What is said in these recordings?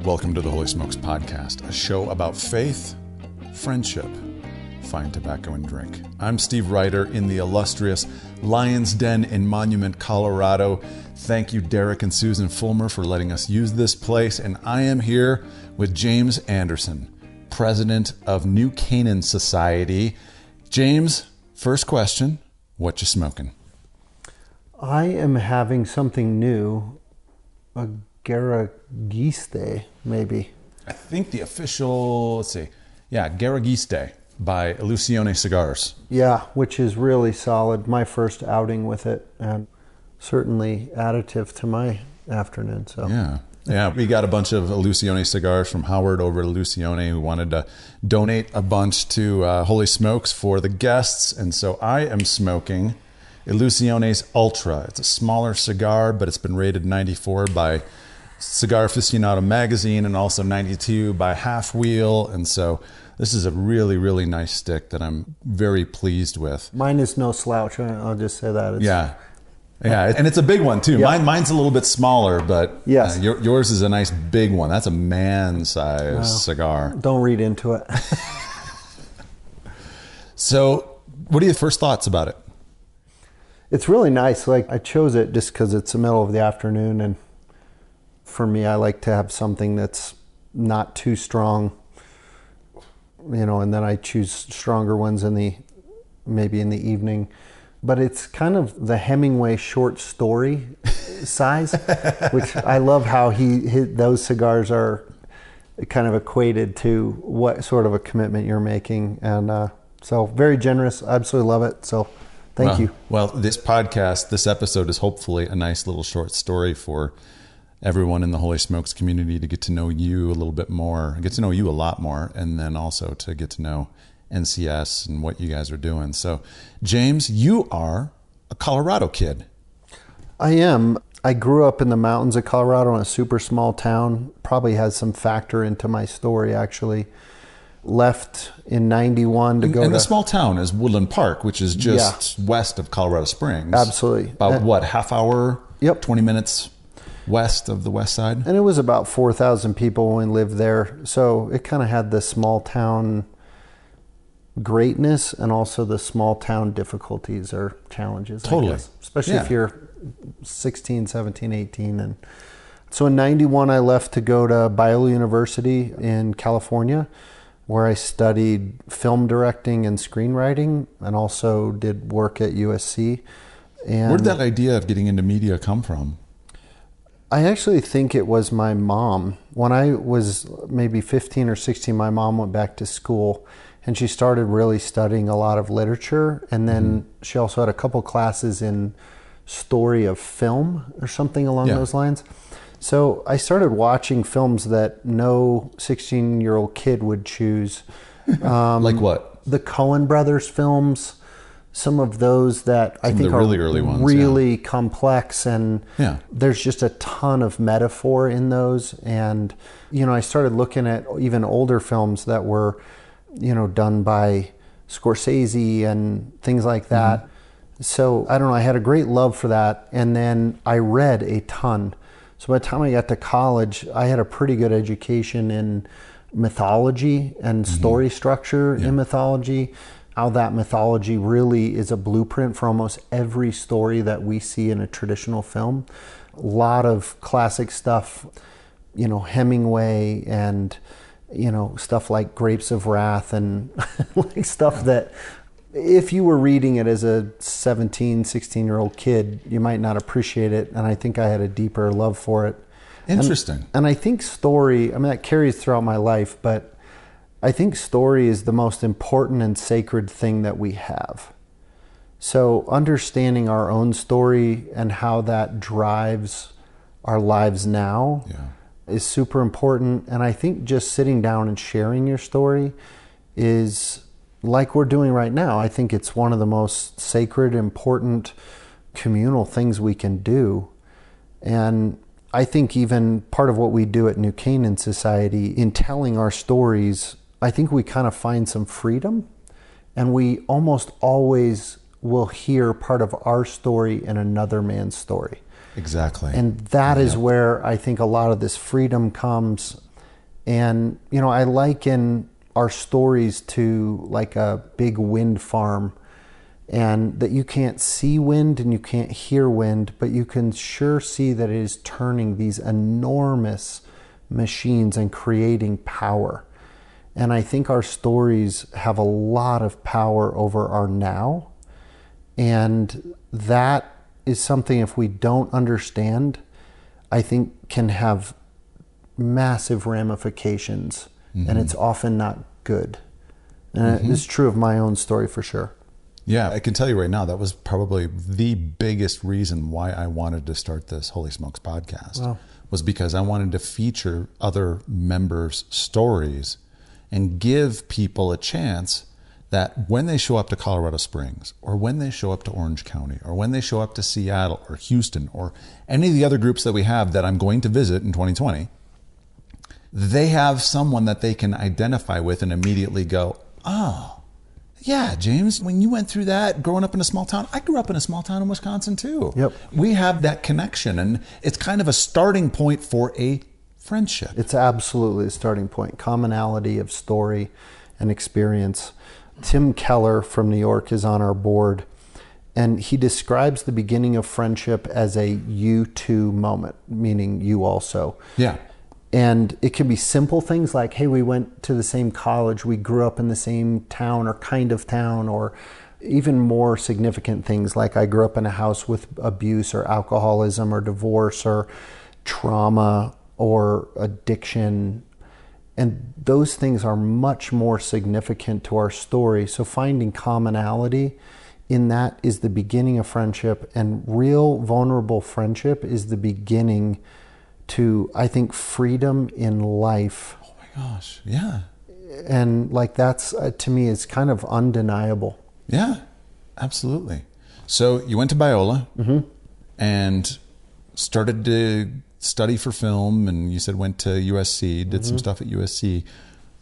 Welcome to the Holy Smokes Podcast, a show about faith, friendship, fine tobacco, and drink. I'm Steve Reiter in the illustrious Lion's Den in Monument, Colorado. Thank you, Derek and Susan Fulmer, for letting us use this place. And I am here with James Anderson, president of New Canaan Society. James, first question, what you smoking? I am having something new, a Garagiste, maybe. I think the official, Garagiste by Illusione Cigars. Yeah, which is really solid. My first outing with it, and certainly additive to my afternoon. So Yeah, we got a bunch of Illusione cigars from Howard over at Illusione, who wanted to donate a bunch to Holy Smokes for the guests. And so I am smoking Illusione's Ultra. It's a smaller cigar, but it's been rated 94 by Cigar Aficionado magazine and also 92 by Half Wheel. And so this is a really, really nice stick that I'm very pleased with. Mine is no slouch. I'll just say that. Yeah, and it's a big one too. Yeah. Mine's a little bit smaller, but yes. Yours is a nice big one. That's a man-sized cigar. Don't read into it. So, what are your first thoughts about it? It's really nice. Like, I chose it just because it's the middle of the afternoon, and for me, I like to have something that's not too strong, and then I choose stronger ones maybe in the evening. But it's kind of the Hemingway short story size, which I love how those cigars are kind of equated to what sort of a commitment you're making. And so very generous. Absolutely love it. So thank you. Well, this episode is hopefully a nice little short story for everyone in the Holy Smokes community to get to know you a little bit more, get to know you a lot more, and then also to get to know NCS and what you guys are doing. So, James, you are a Colorado kid. I am. I grew up in the mountains of Colorado in a super small town. Probably has some factor into my story, actually. Left in 91 to go and the small town is Woodland Park, which is just west of Colorado Springs. Absolutely. About half hour? Yep. 20 minutes west of the west side? And it was about 4,000 people when we lived there. So it kind of had the small town greatness and also the small town difficulties or challenges. Totally. I guess. Especially if you're 16, 17, 18. And so in 91, I left to go to Biola University in California, where I studied film directing and screenwriting and also did work at USC. And where did that idea of getting into media come from? I actually think it was my mom. When I was maybe 15 or 16, my mom went back to school and she started really studying a lot of literature. And then she also had a couple classes in story of film or something along those lines. So I started watching films that no 16-year-old kid would choose. Like what? The Coen brothers films. Some of those that I think are really early ones, really complex, and there's just a ton of metaphor in those. And, I started looking at even older films that were, done by Scorsese and things like that. So, I don't know, I had a great love for that. And then I read a ton. So by the time I got to college, I had a pretty good education in mythology and story structure in mythology. How that mythology really is a blueprint for almost every story that we see in a traditional film. A lot of classic stuff, Hemingway and, stuff like Grapes of Wrath and like stuff that if you were reading it as a 17, 16-year-old kid, you might not appreciate it. And I think I had a deeper love for it. Interesting. And I think story, that carries throughout my life, but I think story is the most important and sacred thing that we have. So understanding our own story and how that drives our lives now is super important. And I think just sitting down and sharing your story is like we're doing right now. I think it's one of the most sacred, important, communal things we can do. And I think even part of what we do at New Canaan Society in telling our stories, I think we kind of find some freedom, and we almost always will hear part of our story in another man's story. Exactly. And that is where I think a lot of this freedom comes. And, I liken our stories to like a big wind farm, and that you can't see wind and you can't hear wind, but you can sure see that it is turning these enormous machines and creating power. And I think our stories have a lot of power over our now. And that is something, if we don't understand, I think can have massive ramifications. And it's often not good. And it's true of my own story for sure. Yeah, I can tell you right now, that was probably the biggest reason why I wanted to start this Holy Smokes podcast. Wow. Was because I wanted to feature other members' stories and give people a chance that when they show up to Colorado Springs, or when they show up to Orange County, or when they show up to Seattle or Houston, or any of the other groups that we have that I'm going to visit in 2020, they have someone that they can identify with and immediately go, oh, yeah, James, when you went through that growing up in a small town, I grew up in a small town in Wisconsin too. Yep. We have that connection, and it's kind of a starting point for a friendship. It's absolutely a starting point. Commonality of story and experience. Tim Keller from New York is on our board, and he describes the beginning of friendship as a you too moment, meaning you also. Yeah. And it can be simple things like, hey, we went to the same college, we grew up in the same town or kind of town, or even more significant things like I grew up in a house with abuse or alcoholism or divorce or trauma or addiction. And those things are much more significant to our story. So finding commonality in that is the beginning of friendship, and real vulnerable friendship is the beginning to, I think, freedom in life. Oh my gosh, yeah. And like that's, to me, is kind of undeniable. Yeah, absolutely. So you went to Biola and started to study for film, and you said went to USC, did some stuff at USC.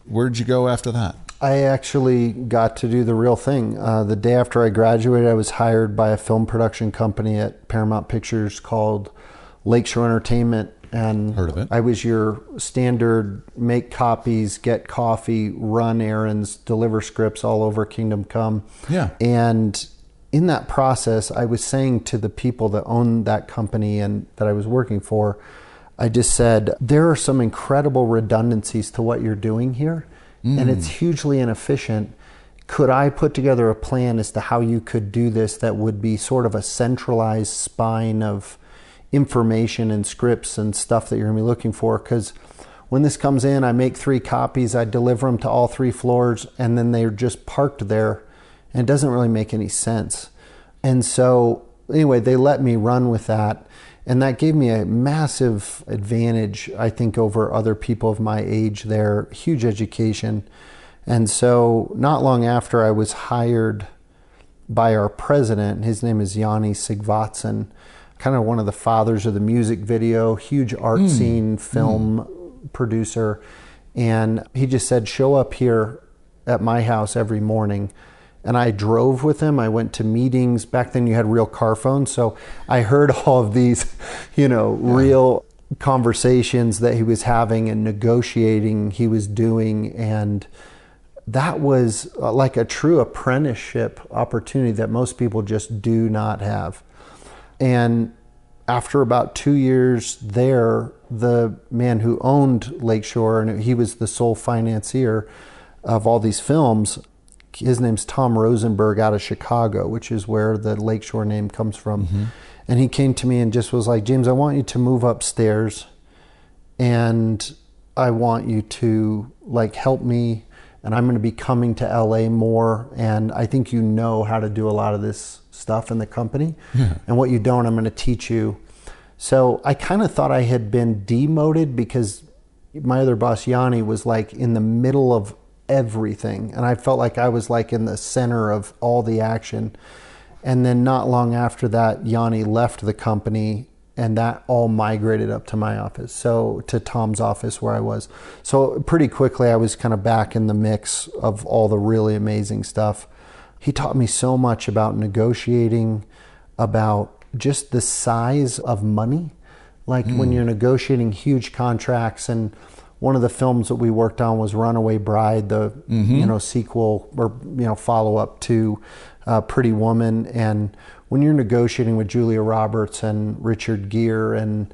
Where'd you go after that? I actually got to do the real thing. The day after I graduated, I was hired by a film production company at Paramount Pictures called Lakeshore Entertainment. And heard of it. I was your standard make copies, get coffee, run errands, deliver scripts all over Kingdom Come. Yeah. And in that process, I was saying to the people that owned that company and that I was working for, I just said, there are some incredible redundancies to what you're doing here, and it's hugely inefficient. Could I put together a plan as to how you could do this that would be sort of a centralized spine of information and scripts and stuff that you're going to be looking for? Because when this comes in, I make 3 copies, I deliver them to all 3 floors, and then they're just parked there, and it doesn't really make any sense. And so anyway, they let me run with that, and that gave me a massive advantage, I think, over other people of my age there, huge education. And so not long after, I was hired by our president. His name is Yanni Sigvatson, kind of one of the fathers of the music video, huge art scene film producer. And he just said, show up here at my house every morning. And I drove with him. I went to meetings. Back then you had real car phones. So I heard all of these, real conversations that he was having and negotiating he was doing. And that was like a true apprenticeship opportunity that most people just do not have. And after about 2 years there, the man who owned Lakeshore, and he was the sole financier of all these films, his name's Tom Rosenberg out of Chicago, which is where the Lakeshore name comes from. And he came to me and just was like, James, I want you to move upstairs, and I want you to help me, and I'm going to be coming to LA more, and I think you know how to do a lot of this stuff in the company, and what you don't, I'm going to teach you. So I kind of thought I had been demoted because my other boss, Yanni, was in the middle of everything, and I felt like I was in the center of all the action. And then not long after that, Yanni left the company, and that all migrated up to my office, so to Tom's office where I was. So pretty quickly I was kind of back in the mix of all the really amazing stuff. He taught me so much about negotiating, about just the size of money. When you're negotiating huge contracts, and one of the films that we worked on was Runaway Bride, the sequel or follow-up to Pretty Woman. And when you're negotiating with Julia Roberts and Richard Gere and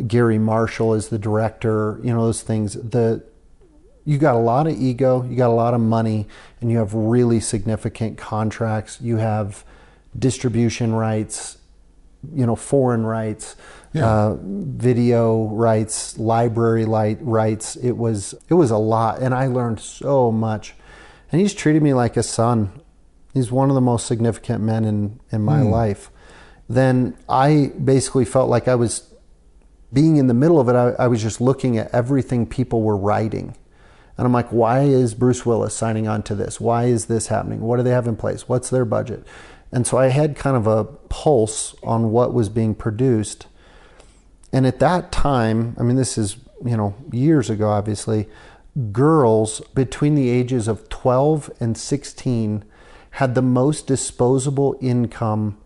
Gary Marshall as the director, those things, you got a lot of ego, you got a lot of money, and you have really significant contracts. You have distribution rights, foreign rights, video rights, library rights. It was a lot, and I learned so much. And he's treated me like a son. He's one of the most significant men in my life. Then I basically felt like I was being in the middle of it. I was just looking at everything people were writing. And I'm like, why is Bruce Willis signing on to this? Why is this happening? What do they have in place? What's their budget? And so I had kind of a pulse on what was being produced. And at that time, I mean, this is, years ago, obviously, girls between the ages of 12 and 16 had the most disposable income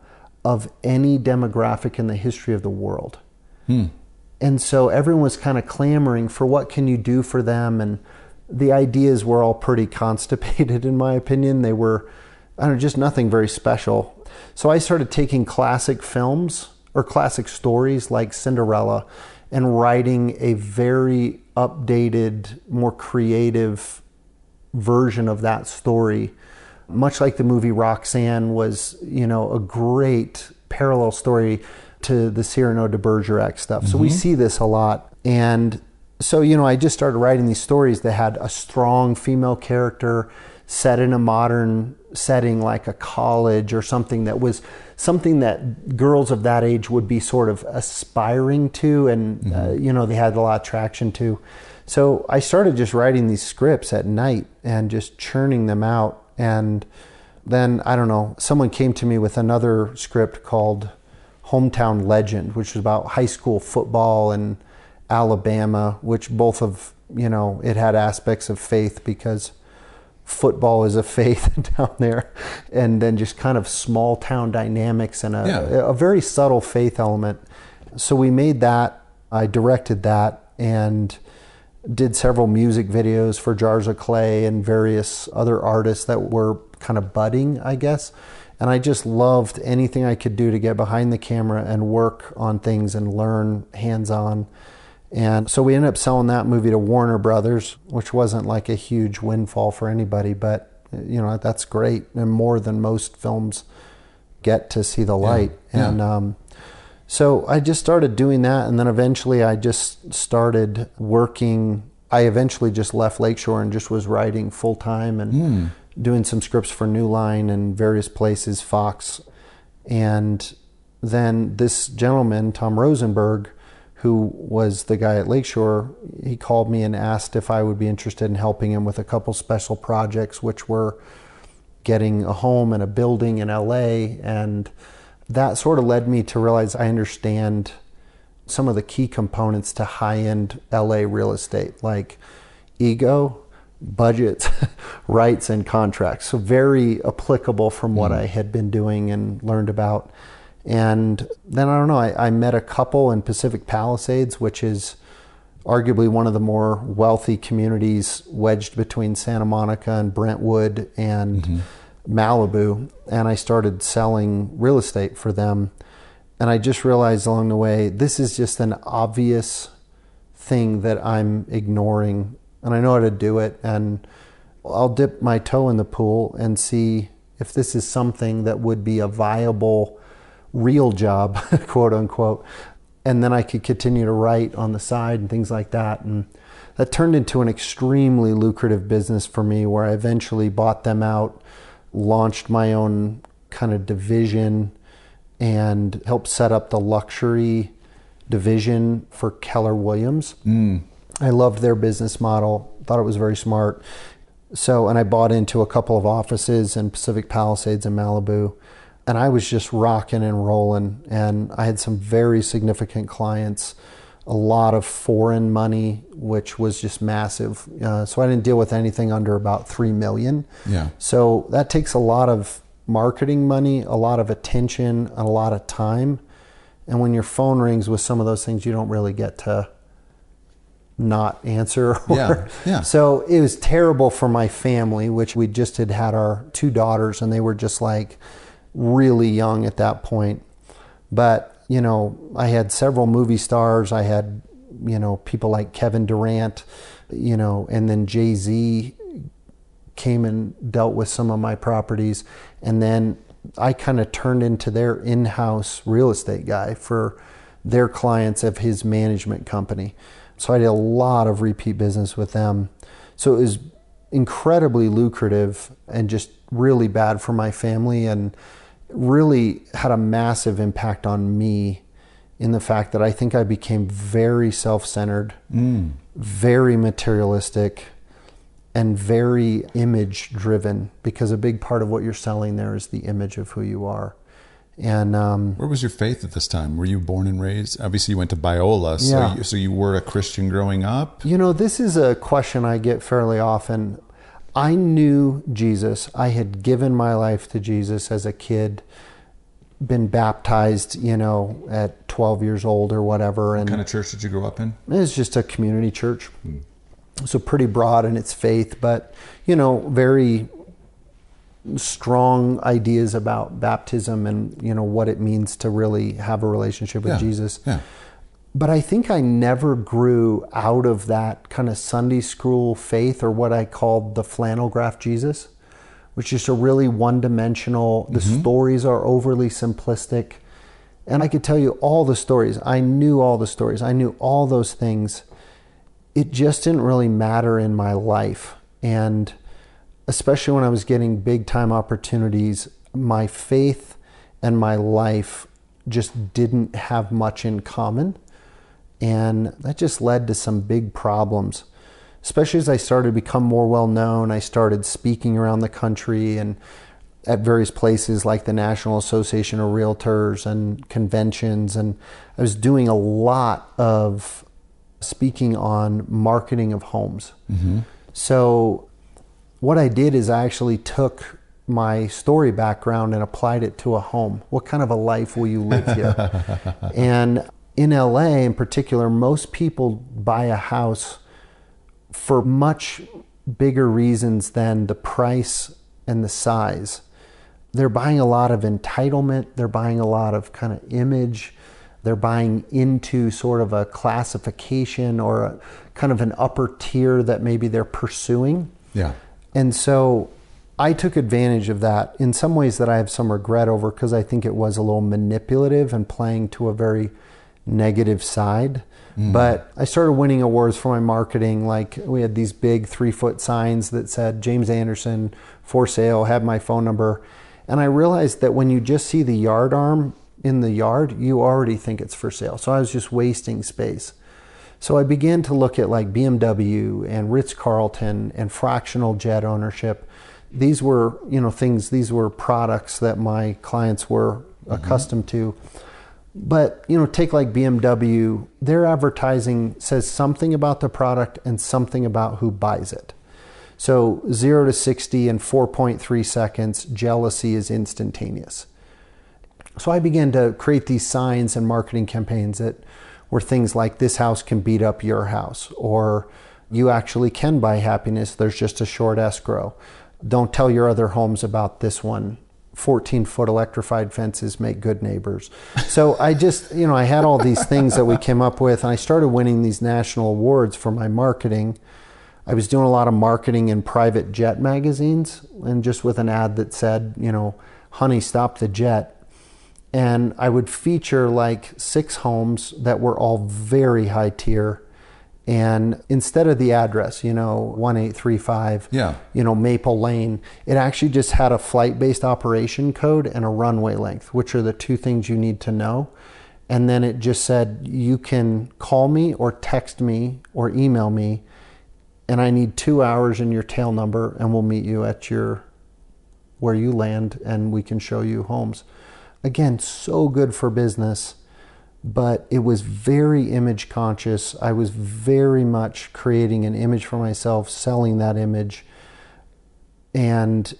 of any demographic in the history of the world. And so everyone was kind of clamoring for what can you do for them. And the ideas were all pretty constipated, in my opinion. They were, just nothing very special. So I started taking classic films or classic stories like Cinderella and writing a very updated, more creative version of that story. Much like the movie Roxanne was, a great parallel story to the Cyrano de Bergerac stuff. So we see this a lot. And so, I just started writing these stories that had a strong female character set in a modern setting like a college or something that was something that girls of that age would be sort of aspiring to and, they had a lot of traction to. So I started just writing these scripts at night and just churning them out. And then, someone came to me with another script called Hometown Legend, which was about high school football in Alabama, which both of, it had aspects of faith because football is a faith down there, and then just kind of small town dynamics and a very subtle faith element. So we made that, I directed that, and did several music videos for Jars of Clay and various other artists that were kind of budding, I guess. And I just loved anything I could do to get behind the camera and work on things and learn hands-on. And so we ended up selling that movie to Warner Brothers, which wasn't like a huge windfall for anybody, but that's great. And more than most films get to see the light. And so I just started doing that. And then eventually I just started working. I eventually just left Lakeshore and just was writing full time and doing some scripts for New Line and various places, Fox. And then this gentleman, Tom Rosenberg, who was the guy at Lakeshore, he called me and asked if I would be interested in helping him with a couple special projects, which were getting a home and a building in LA. And that sort of led me to realize I understand some of the key components to high-end LA real estate, like ego, budgets, rights, and contracts. So very applicable from what I had been doing and learned about. And then, I met a couple in Pacific Palisades, which is arguably one of the more wealthy communities wedged between Santa Monica and Brentwood and Malibu. And I started selling real estate for them. And I just realized along the way, this is just an obvious thing that I'm ignoring. And I know how to do it. And I'll dip my toe in the pool and see if this is something that would be a viable real job, quote unquote. And then I could continue to write on the side and things like that. And that turned into an extremely lucrative business for me, where I eventually bought them out, launched my own kind of division, and helped set up the luxury division for Keller Williams. I loved their business model, thought it was very smart. So, and I bought into a couple of offices in Pacific Palisades and Malibu. And I was just rocking and rolling, and I had some very significant clients, a lot of foreign money, which was just massive. So I didn't deal with anything under about $3 million. So that takes a lot of marketing money, a lot of attention, and a lot of time. And when your phone rings with some of those things, you don't really get to not answer. Yeah. So it was terrible for my family, which we just had our 2 daughters, and they were just like really young at that point. But, you know, I had several movie stars. I had, you know, people like Kevin Durant, you know, and then Jay-Z came and dealt with some of my properties. And then I kind of turned into their in-house real estate guy for their clients of his management company. So I did a lot of repeat business with them. So it was incredibly lucrative and just really bad for my family, and really had a massive impact on me in the fact that I think I became very self-centered, very materialistic, and very image driven, because a big part of what you're selling there is the image of who you are. And where was your faith at this time? Were you born and raised? Obviously you went to Biola, so you were a Christian growing up? You know, this is a question I get fairly often. I knew Jesus. I had given my life to Jesus as a kid, been baptized, you know, at 12 years old or whatever. What kind of church did you grow up in? It was just a community church. So pretty broad in its faith, but, you know, very strong ideas about baptism and, you know, what it means to really have a relationship with Jesus. Yeah. But I think I never grew out of that kind of Sunday school faith, or what I called the flannel graph Jesus, which is a really one-dimensional, the stories are overly simplistic. And I could tell you all the stories. I knew all the stories. I knew all those things. It just didn't really matter in my life. And especially when I was getting big time opportunities, my faith and my life just didn't have much in common. And that just led to some big problems, especially as I started to become more well known. I started speaking around the country and at various places like the National Association of Realtors and conventions. And I was doing a lot of speaking on marketing of homes. So what I did is I actually took my story background and applied it to a home. What kind of a life will you live here? And in LA in particular, most people buy a house for much bigger reasons than the price and the size. They're buying a lot of entitlement. They're buying a lot of kind of image. They're buying into sort of a classification or a kind of an upper tier that maybe they're pursuing. Yeah. And so I took advantage of that in some ways that I have some regret over, because I think it was a little manipulative and playing to a very negative side. But I started winning awards for my marketing. Like, we had these big 3-foot signs that said James Anderson for sale, had my phone number. And I realized that when you just see the yard arm in the yard, you already think it's for sale. So I was just wasting space. So I began to look at like BMW and Ritz-Carlton and fractional jet ownership. These were, you know, things, these were products that my clients were accustomed to. But, you know, take like BMW, their advertising says something about the product and something about who buys it. So 0 to 60 in 4.3 seconds, jealousy is instantaneous. So I began to create these signs and marketing campaigns that were things like, this house can beat up your house, or you actually can buy happiness, there's just a short escrow. Don't tell your other homes about this one. 14-foot electrified fences make good neighbors. So I just, you know, I had all these things that we came up with, and I started winning these national awards for my marketing. I was doing a lot of marketing in private jet magazines, and just with an ad that said, you know, honey, stop the jet. And I would feature like 6 homes that were all very high tier. And instead of the address, you know, 1835, you know, Maple Lane, it actually just had a flight-based operation code and a runway length, which are the 2 things you need to know. And then it just said, you can call me or text me or email me, and I need 2 hours and your tail number, and we'll meet you at where you land, and we can show you homes. Again, so good for business. But it was very image conscious. I was very much creating an image for myself, selling that image. And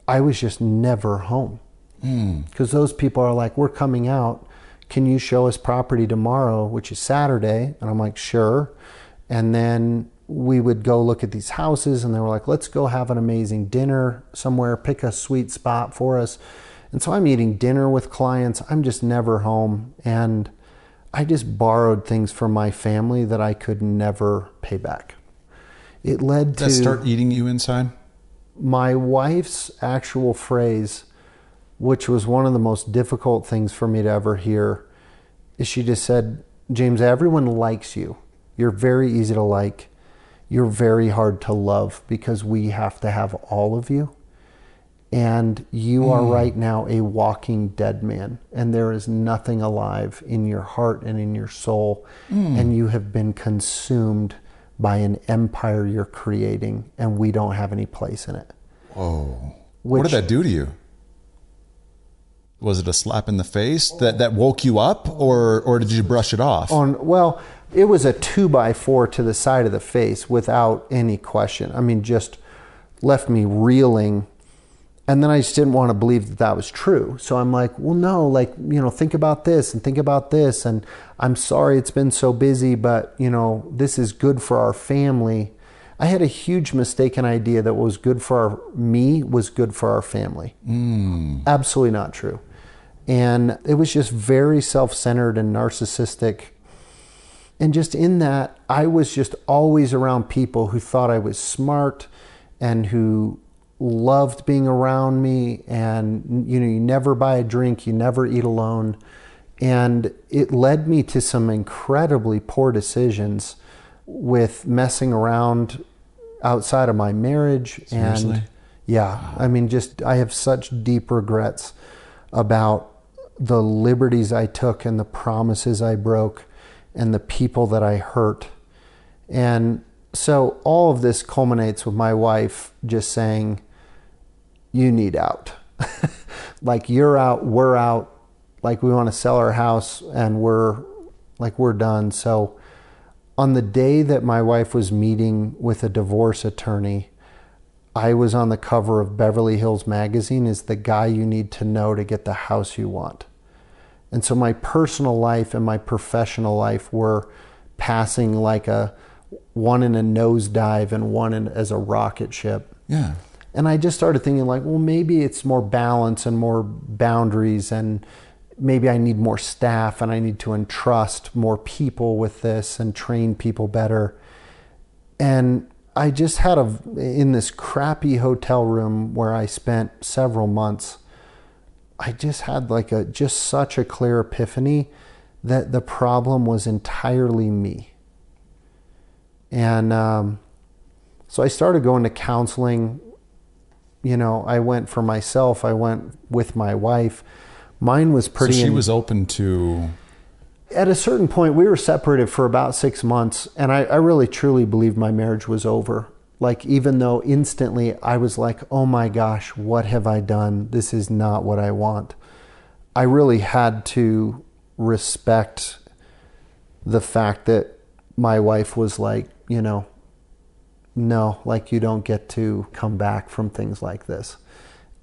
I was just never home. Because those people are like, we're coming out. Can you show us property tomorrow, which is Saturday? And I'm like, sure. And then we would go look at these houses, and they were like, let's go have an amazing dinner somewhere, pick a sweet spot for us. And so I'm eating dinner with clients. I'm just never home. And I just borrowed things from my family that I could never pay back. It led to... Did that start eating you inside? My wife's actual phrase, which was one of the most difficult things for me to ever hear, is she just said, James, everyone likes you. You're very easy to like. You're very hard to love because we have to have all of you. And you are right now a walking dead man. And there is nothing alive in your heart and in your soul. And you have been consumed by an empire you're creating, and we don't have any place in it. Whoa. What did that do to you? Was it a slap in the face that woke you up, or did you brush it off? Well, it was a 2x4 to the side of the face without any question. I mean, just left me reeling. And then I just didn't want to believe that that was true. So I'm like, well, no, like, you know, think about this and think about this. And I'm sorry it's been so busy, but, you know, this is good for our family. I had a huge mistaken idea that what was good for me was good for our family. Absolutely not true. And it was just very self-centered and narcissistic. And just in that, I was just always around people who thought I was smart and who loved being around me. And, you know, you never buy a drink, you never eat alone. And it led me to some incredibly poor decisions with messing around outside of my marriage. Seriously? And yeah, I mean, just, I have such deep regrets about the liberties I took and the promises I broke and the people that I hurt. And so all of this culminates with my wife just saying, you need out. Like, you're out, we're out. Like, we want to sell our house and we're done. So on the day that my wife was meeting with a divorce attorney, I was on the cover of Beverly Hills magazine as the guy you need to know to get the house you want. And so my personal life and my professional life were passing like one in a nosedive and one as a rocket ship. Yeah. And I just started thinking like, well, maybe it's more balance and more boundaries, and maybe I need more staff and I need to entrust more people with this and train people better. And I just had in this crappy hotel room where I spent several months, I just had just such a clear epiphany that the problem was entirely me. And so I started going to counseling. You know, I went for myself. I went with my wife. Mine was pretty... So she was open to... At a certain point, we were separated for about 6 months, and I really truly believed my marriage was over. Like, even though instantly I was like, oh my gosh, what have I done? This is not what I want. I really had to respect the fact that my wife was like, you know, no, like, you don't get to come back from things like this.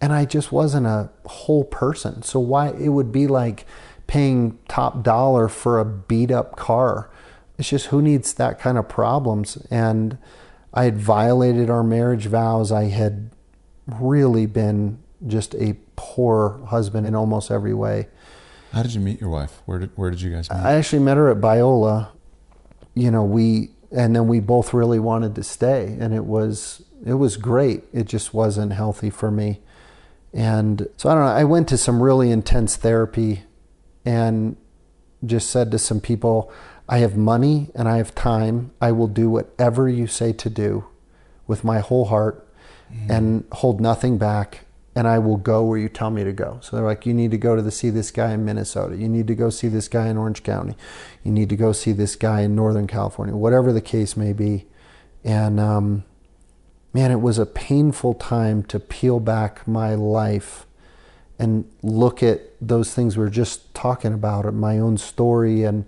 And I just wasn't a whole person. So why it would be like paying top dollar for a beat up car. It's just, who needs that kind of problems? And I had violated our marriage vows. I had really been just a poor husband in almost every way. How did you meet your wife? Where did you guys meet? I actually met her at Biola. You know, and then we both really wanted to stay, and it was great. It just wasn't healthy for me. And so I don't know, I went to some really intense therapy and just said to some people, I have money and I have time. I will do whatever you say to do with my whole heart and hold nothing back. And I will go where you tell me to go. So they're like, you need to go to see this guy in Minnesota. You need to go see this guy in Orange County. You need to go see this guy in Northern California, whatever the case may be. And man, it was a painful time to peel back my life and look at those things we were just talking about, my own story and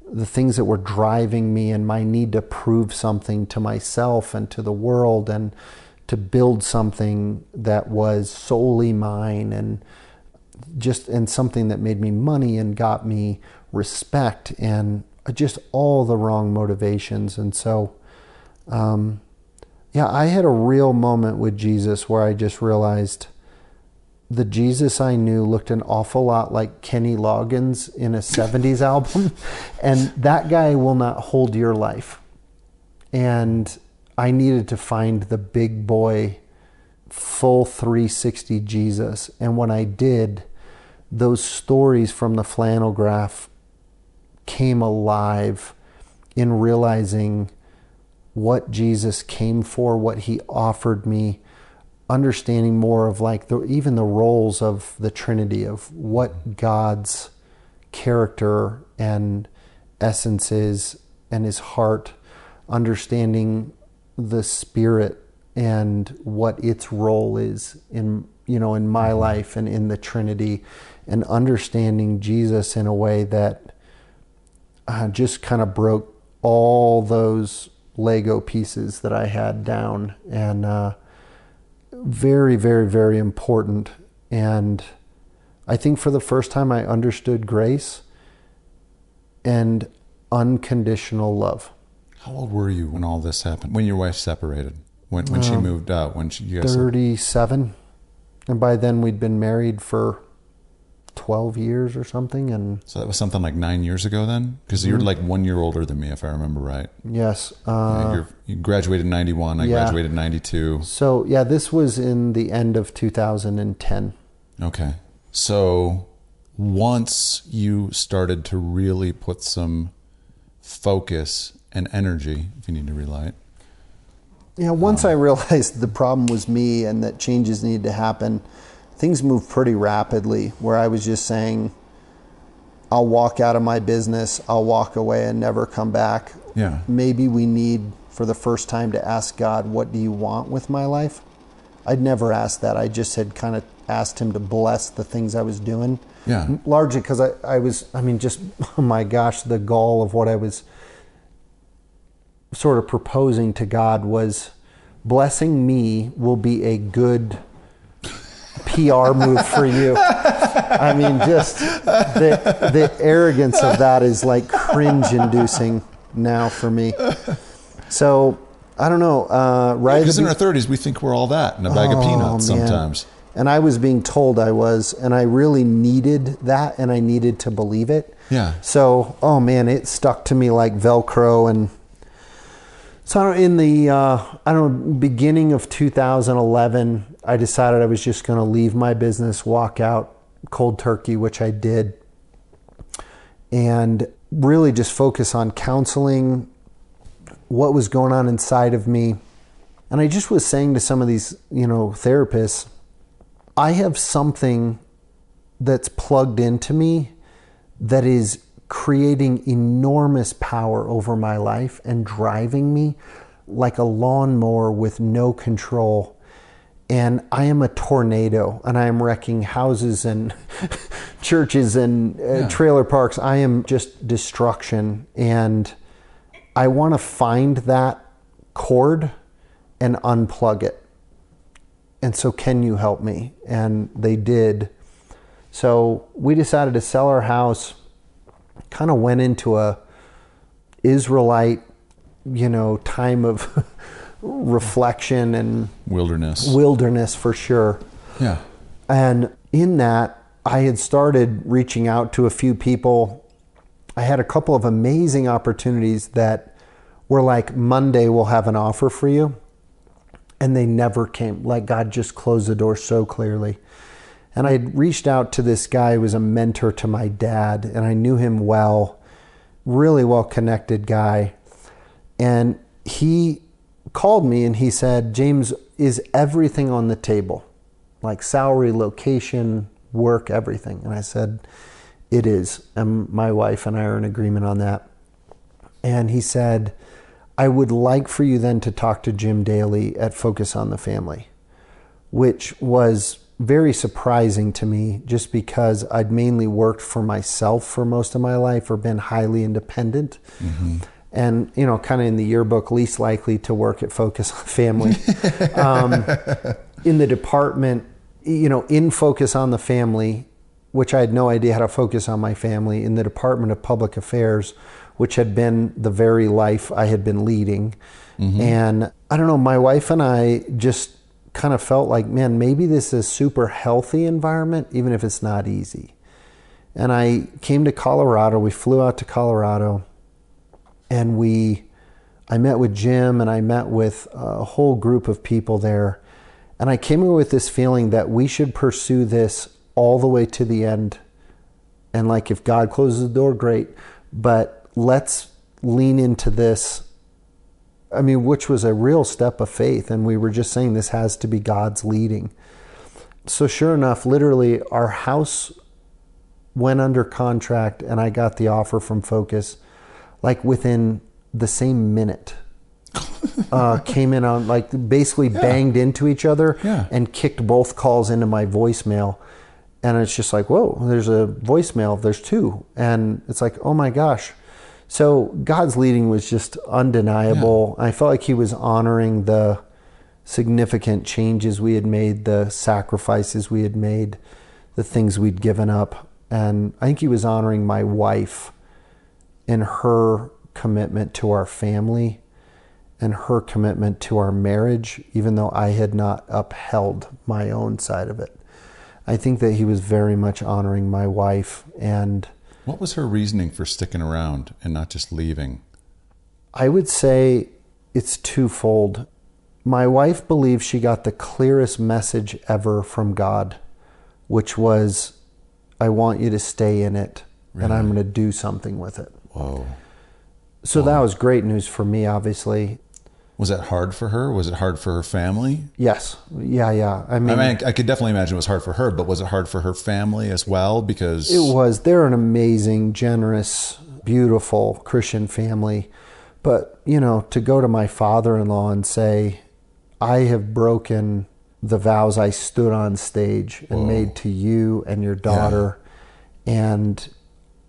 the things that were driving me and my need to prove something to myself and to the world and to build something that was solely mine and something that made me money and got me respect and just all the wrong motivations. And so, I had a real moment with Jesus where I just realized the Jesus I knew looked an awful lot like Kenny Loggins in a 70s album. And that guy will not hold your life. And I needed to find the big boy, full 360 Jesus. And when I did, those stories from the flannel graph came alive in realizing what Jesus came for, what he offered me, understanding more of like even the roles of the Trinity, of what God's character and essence is and his heart, understanding the Spirit and what its role is in my life and in the Trinity, and understanding Jesus in a way that just kind of broke all those Lego pieces that I had down, and very, very, very important. And I think for the first time I understood grace and unconditional love. How old were you when all this happened? When your wife separated? When she moved out? You guys 37. And by then we'd been married for 12 years or something. And so that was something like 9 years ago then? Because you're like 1 year older than me, if I remember right. Yes. You graduated in 91. I graduated in 92. So, this was in the end of 2010. Okay. So once you started to really put some focus and energy, if you need to relight. Yeah, once I realized the problem was me and that changes needed to happen, things moved pretty rapidly, where I was just saying, I'll walk out of my business, I'll walk away and never come back. Yeah. Maybe we need, for the first time, to ask God, what do you want with my life? I'd never asked that. I just had kind of asked him to bless the things I was doing. Yeah. Largely because I was, just, oh my gosh, the gall of what I was sort of proposing to God was, blessing me will be a good PR move for you. Just the arrogance of that is like cringe-inducing now for me. So, I don't know. Right? Because in our 30s, we think we're all that in a bag of peanuts sometimes. And I was being told I was, and I really needed that, and I needed to believe it. Yeah. So, it stuck to me like Velcro. And so in the, beginning of 2011, I decided I was just going to leave my business, walk out cold turkey, which I did, and really just focus on counseling, what was going on inside of me. And I just was saying to some of these, therapists, I have something that's plugged into me that is creating enormous power over my life and driving me like a lawnmower with no control. And I am a tornado, and I am wrecking houses and churches and trailer parks. I am just destruction. And I want to find that cord and unplug it. And so can you help me? And they did. So we decided to sell our house, kind of went into a Israelite, time of reflection and wilderness for sure. Yeah. And in that, I had started reaching out to a few people. I had a couple of amazing opportunities that were like, Monday we'll have an offer for you. And they never came. Like, God just closed the door so clearly. And I had reached out to this guy who was a mentor to my dad, and I knew him well, really well-connected guy. And he called me and he said, James, is everything on the table? Like salary, location, work, everything. And I said, it is. And my wife and I are in agreement on that. And he said, I would like for you then to talk to Jim Daly at Focus on the Family, which was very surprising to me just because I'd mainly worked for myself for most of my life or been highly independent. Mm-hmm. And, kind of in the yearbook, least likely to work at Focus on the Family. In the department, in Focus on the Family, which I had no idea how to focus on my family, in the Department of Public Affairs, which had been the very life I had been leading. And I don't know, my wife and I just kind of felt like, man, maybe this is a super healthy environment, even if it's not easy. And I came to Colorado. We flew out to Colorado, and I met with Jim, and I met with a whole group of people there. And I came away with this feeling that we should pursue this all the way to the end. And like, if God closes the door, great. But let's lean into this. I mean, which was a real step of faith. And we were just saying this has to be God's leading. So sure enough, literally our house went under contract, and I got the offer from Focus like within the same minute. Came in on, like, basically banged into each other and kicked both calls into my voicemail. And it's just like, whoa, there's a voicemail, there's two. And it's like, oh my gosh. So God's leading was just undeniable. I felt like he was honoring the significant changes we had made, the sacrifices we had made, the things we'd given up. And I think he was honoring my wife in her commitment to our family and her commitment to our marriage, even though I had not upheld my own side of it. I think that he was very much honoring my wife. And what was her reasoning for sticking around and not just leaving? I would say it's twofold. My wife believes she got the clearest message ever from God, which was, I want you to stay in it, and I'm going to do something with it. Whoa. So that was great news for me, obviously. Was that hard for her? Was it hard for her family? Yes. Yeah. I mean, I could definitely imagine it was hard for her, but was it hard for her family as well? Because it was. They're an amazing, generous, beautiful Christian family. But, you know, to go to my father-in-law and say, I have broken the vows I stood on stage and made to you and your daughter. And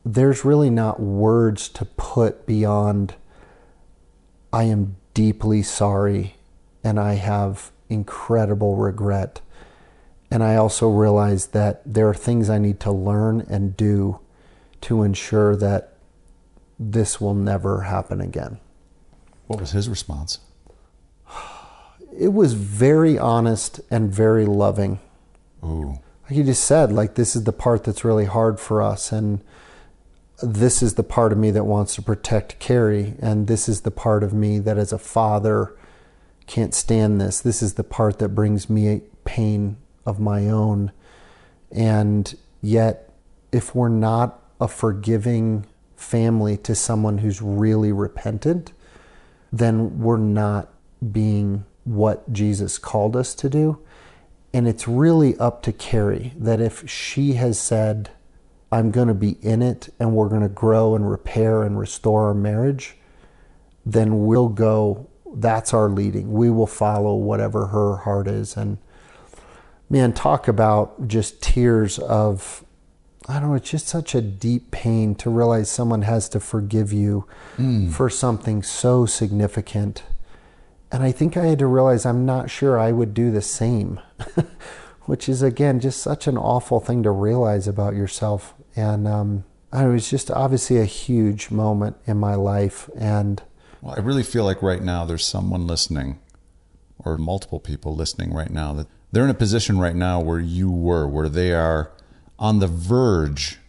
there's really not words to put beyond, I am deeply sorry, and I have incredible regret. And I also realize that there are things I need to learn and do to ensure that this will never happen again. What was his response? It was very honest and very loving. Ooh. Like you just said, like, this is the part that's really hard for us, and this is the part of me that wants to protect Carrie, and this is the part of me that as a father can't stand this. This is the part that brings me pain of my own. And yet, if we're not a forgiving family to someone who's really repentant, then we're not being what Jesus called us to do. And it's really up to Carrie that if she has said, I'm going to be in it and we're going to grow and repair and restore our marriage, then we'll go. That's our leading. We will follow whatever her heart is. And man, talk about just tears of, I don't know, it's just such a deep pain to realize someone has to forgive you for something so significant. And I think I had to realize I'm not sure I would do the same, which is, again, just such an awful thing to realize about yourself. And it was just obviously a huge moment in my life. And well, I really feel like right now there's someone listening, or multiple people listening right now, that they're in a position right now where you were, where they are on the verge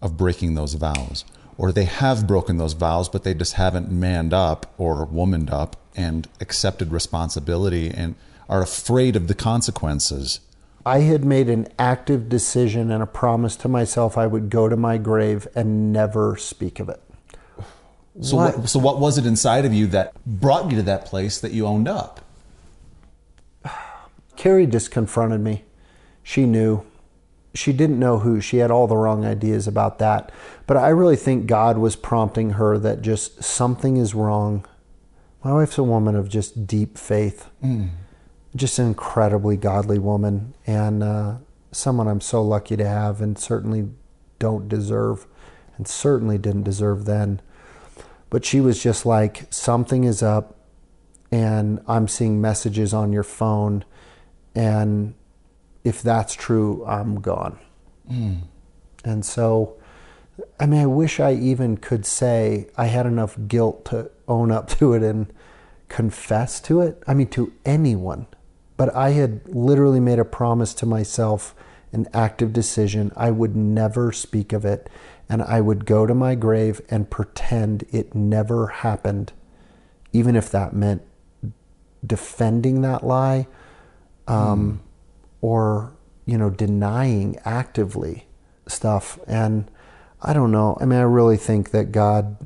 of breaking those vows, or they have broken those vows, but they just haven't manned up or womaned up and accepted responsibility and are afraid of the consequences. I had made an active decision and a promise to myself I would go to my grave and never speak of it. So what was it inside of you that brought you to that place that you owned up? Carrie just confronted me. She knew. She didn't know who. She had all the wrong ideas about that. But I really think God was prompting her that just something is wrong. My wife's a woman of just deep faith. Just an incredibly godly woman, and someone I'm so lucky to have and certainly don't deserve, and certainly didn't deserve then. But she was just like, something is up, and I'm seeing messages on your phone, and if that's true, I'm gone. And so I mean, I wish I even could say I had enough guilt to own up to it and confess to it. I mean, to anyone. But I had literally made a promise to myself, an active decision. I would never speak of it. And I would go to my grave and pretend it never happened, even if that meant defending that lie, or, denying actively stuff. And I don't know. I mean, I really think that God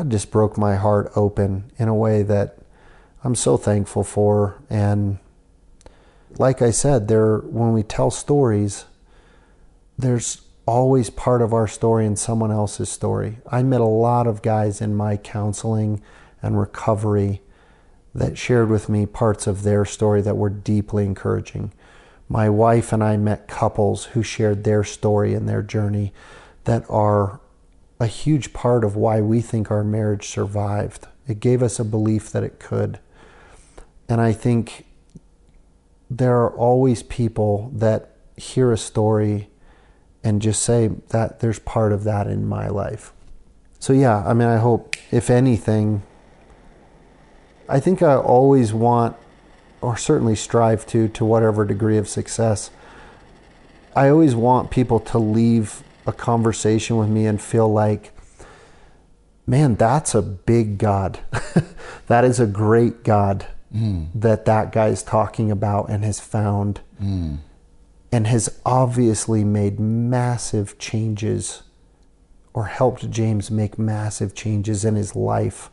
just broke my heart open in a way that I'm so thankful for. And like I said, when we tell stories, there's always part of our story in someone else's story. I met a lot of guys in my counseling and recovery that shared with me parts of their story that were deeply encouraging. My wife and I met couples who shared their story and their journey that are a huge part of why we think our marriage survived. It gave us a belief that it could. And I think there are always people that hear a story and just say that there's part of that in my life. So yeah, I mean, I hope, if anything, I think I always want, or certainly strive to whatever degree of success, I always want people to leave a conversation with me and feel like, man, that's a big God. That is a great God that guy's talking about and has found and has obviously made massive changes, or helped James make massive changes in his life.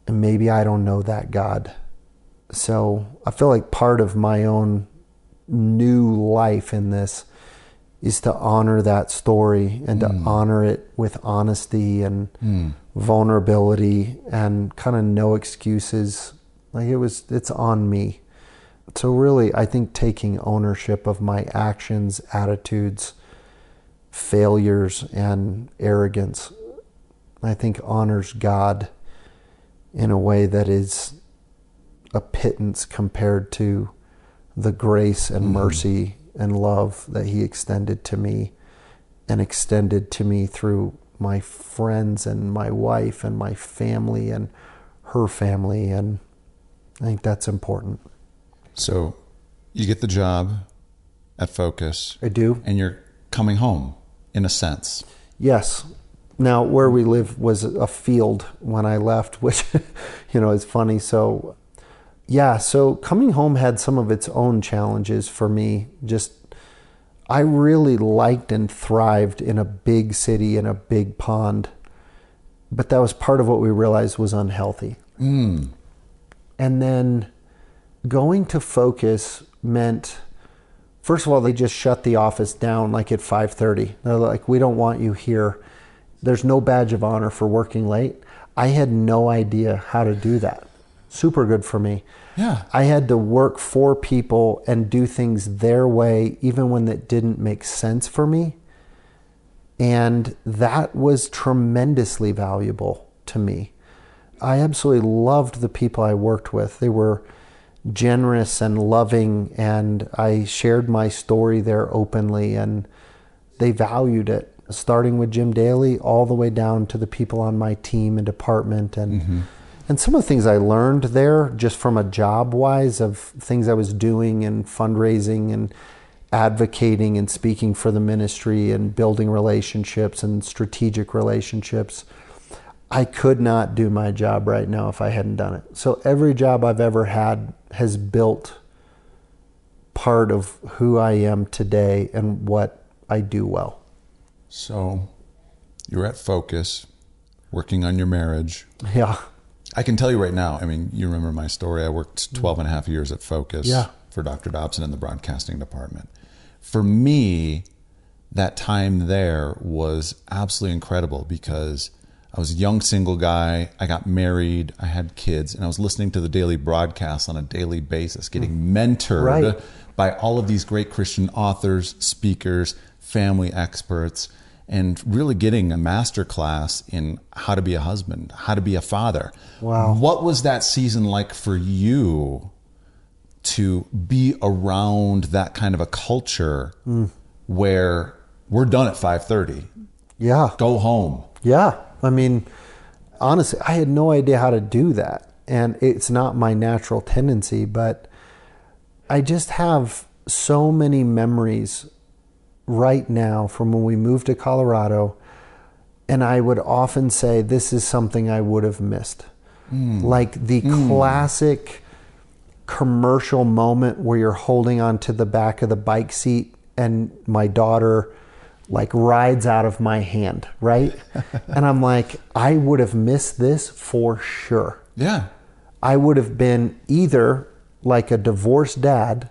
And maybe I don't know that God. So I feel like part of my own new life in this is to honor that story and to honor it with honesty and vulnerability and kind of no excuses. Like it's on me. So really, I think taking ownership of my actions, attitudes, failures, and arrogance, I think honors God in a way that is a pittance compared to the grace and mercy and love that he extended to me, and extended to me through my friends and my wife and my family and her family. And I think that's important. So you get the job at Focus. I do. And you're coming home, in a sense. Yes. Now, where we live was a field when I left, which, is funny. So, yeah, so coming home had some of its own challenges for me. I really liked and thrived in a big city, in a big pond. But that was part of what we realized was unhealthy. And then going to Focus meant, first of all, they just shut the office down like at 5:30. They're like, we don't want you here. There's no badge of honor for working late. I had no idea how to do that. Super good for me. Yeah. I had to work for people and do things their way, even when that didn't make sense for me. And that was tremendously valuable to me. I absolutely loved the people I worked with. They were generous and loving, and I shared my story there openly, and they valued it, starting with Jim Daly all the way down to the people on my team and department. And some of the things I learned there, just from a job-wise, of things I was doing and fundraising and advocating and speaking for the ministry and building relationships and strategic relationships, I could not do my job right now if I hadn't done it. So every job I've ever had has built part of who I am today and what I do well. So you're at Focus, working on your marriage. Yeah. I can tell you right now, I mean, you remember my story. I worked 12 and a half years at Focus for Dr. Dobson in the broadcasting department. For me, that time there was absolutely incredible because I was a young single guy. I got married. I had kids, and I was listening to the daily broadcasts on a daily basis, getting mentored by all of these great Christian authors, speakers, family experts, and really getting a master class in how to be a husband, how to be a father. Wow. What was that season like for you to be around that kind of a culture where we're done at 5:30. Yeah. Go home. Yeah. I mean, honestly, I had no idea how to do that. And it's not my natural tendency, but I just have so many memories right now from when we moved to Colorado. And I would often say, this is something I would have missed. Like the classic commercial moment where you're holding onto the back of the bike seat and my daughter like rides out of my hand, right? And I'm like, I would have missed this for sure. Yeah. I would have been either like a divorced dad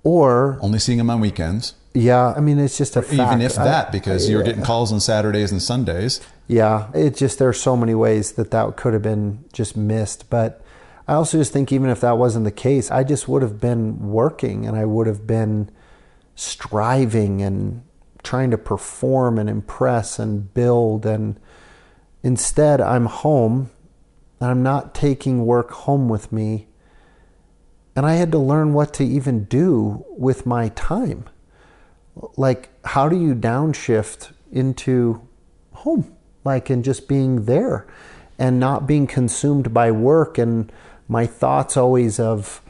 or... Only seeing him on weekends. Yeah, I mean, it's just a fact. Even if that, because you're getting calls on Saturdays and Sundays. Yeah, it's just, there are so many ways that could have been just missed. But I also just think even if that wasn't the case, I just would have been working and I would have been striving and trying to perform and impress and build. And instead, I'm home and I'm not taking work home with me. And I had to learn what to even do with my time. Like, how do you downshift into home? Like, and just being there and not being consumed by work. And my thoughts always of,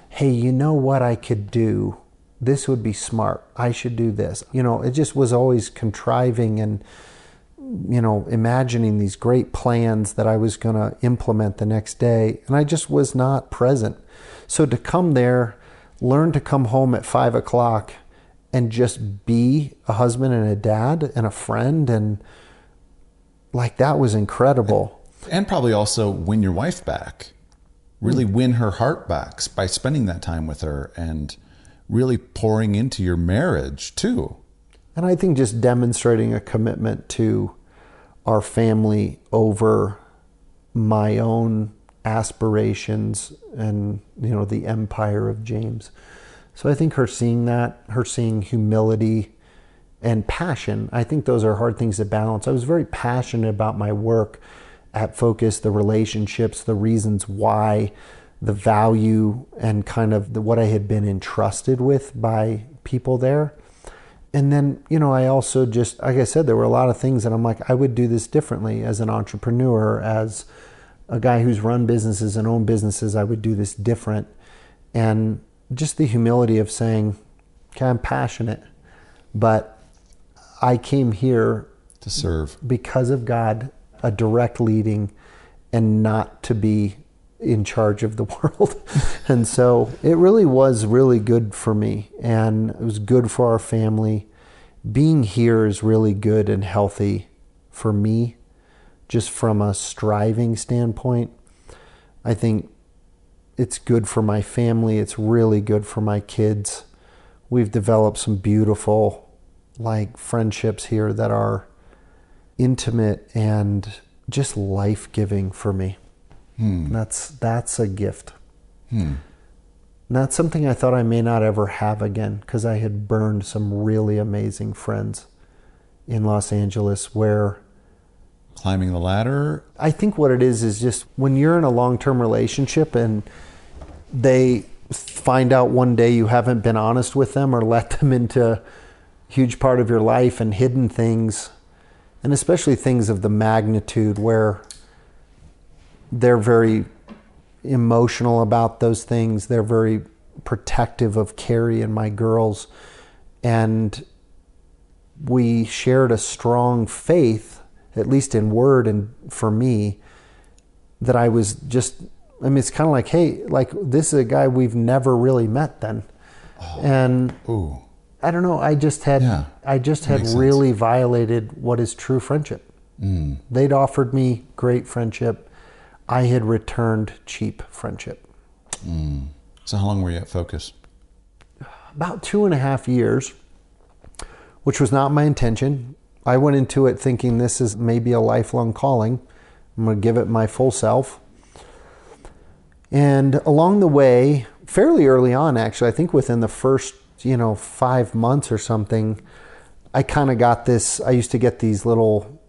hey, you know what I could do? This would be smart. I should do this. You know, it just was always contriving and, you know, imagining these great plans that I was going to implement the next day. And I just was not present. So to come there, learn to come home at 5 o'clock and just be a husband and a dad and a friend, and like, that was incredible. And probably also win your wife back. Really win her heart back by spending that time with her and really pouring into your marriage too. And I think just demonstrating a commitment to our family over my own aspirations and, you know, the empire of James. So I think her seeing that, her seeing humility and passion, I think those are hard things to balance. I was very passionate about my work at Focus, the relationships, the reasons why, the value, and kind of what I had been entrusted with by people there. And then, you know, I also just, like I said, there were a lot of things that I'm like, I would do this differently as an entrepreneur, as a guy who's run businesses and owned businesses, I would do this different. And just the humility of saying, okay, I'm passionate, but I came here to serve because of God, a direct leading, and not to be in charge of the world. And so it really was really good for me, and it was good for our family. Being here is really good and healthy for me, just from a striving standpoint. I think it's good for my family. It's really good for my kids. We've developed some beautiful, like, friendships here that are intimate and just life-giving for me. That's a gift. And that's something I thought I may not ever have again, because I had burned some really amazing friends in Los Angeles where... Climbing the ladder? I think what it is just when you're in a long-term relationship and they find out one day you haven't been honest with them or let them into a huge part of your life and hidden things, and especially things of the magnitude where they're very emotional about those things. They're very protective of Carrie and my girls. And we shared a strong faith, at least in word, and for me, that I was just, I mean, it's kind of like, hey, like, this is a guy we've never really met then. And I don't know, I just had really violated what is true friendship. They'd offered me great friendship. I had returned cheap friendship. So how long were you at Focus? About 2.5 years, which was not my intention. I went into it thinking this is maybe a lifelong calling. I'm going to give it my full self. And along the way, fairly early on, actually, I think within the first, 5 months or something, I kind of got this, I used to get these little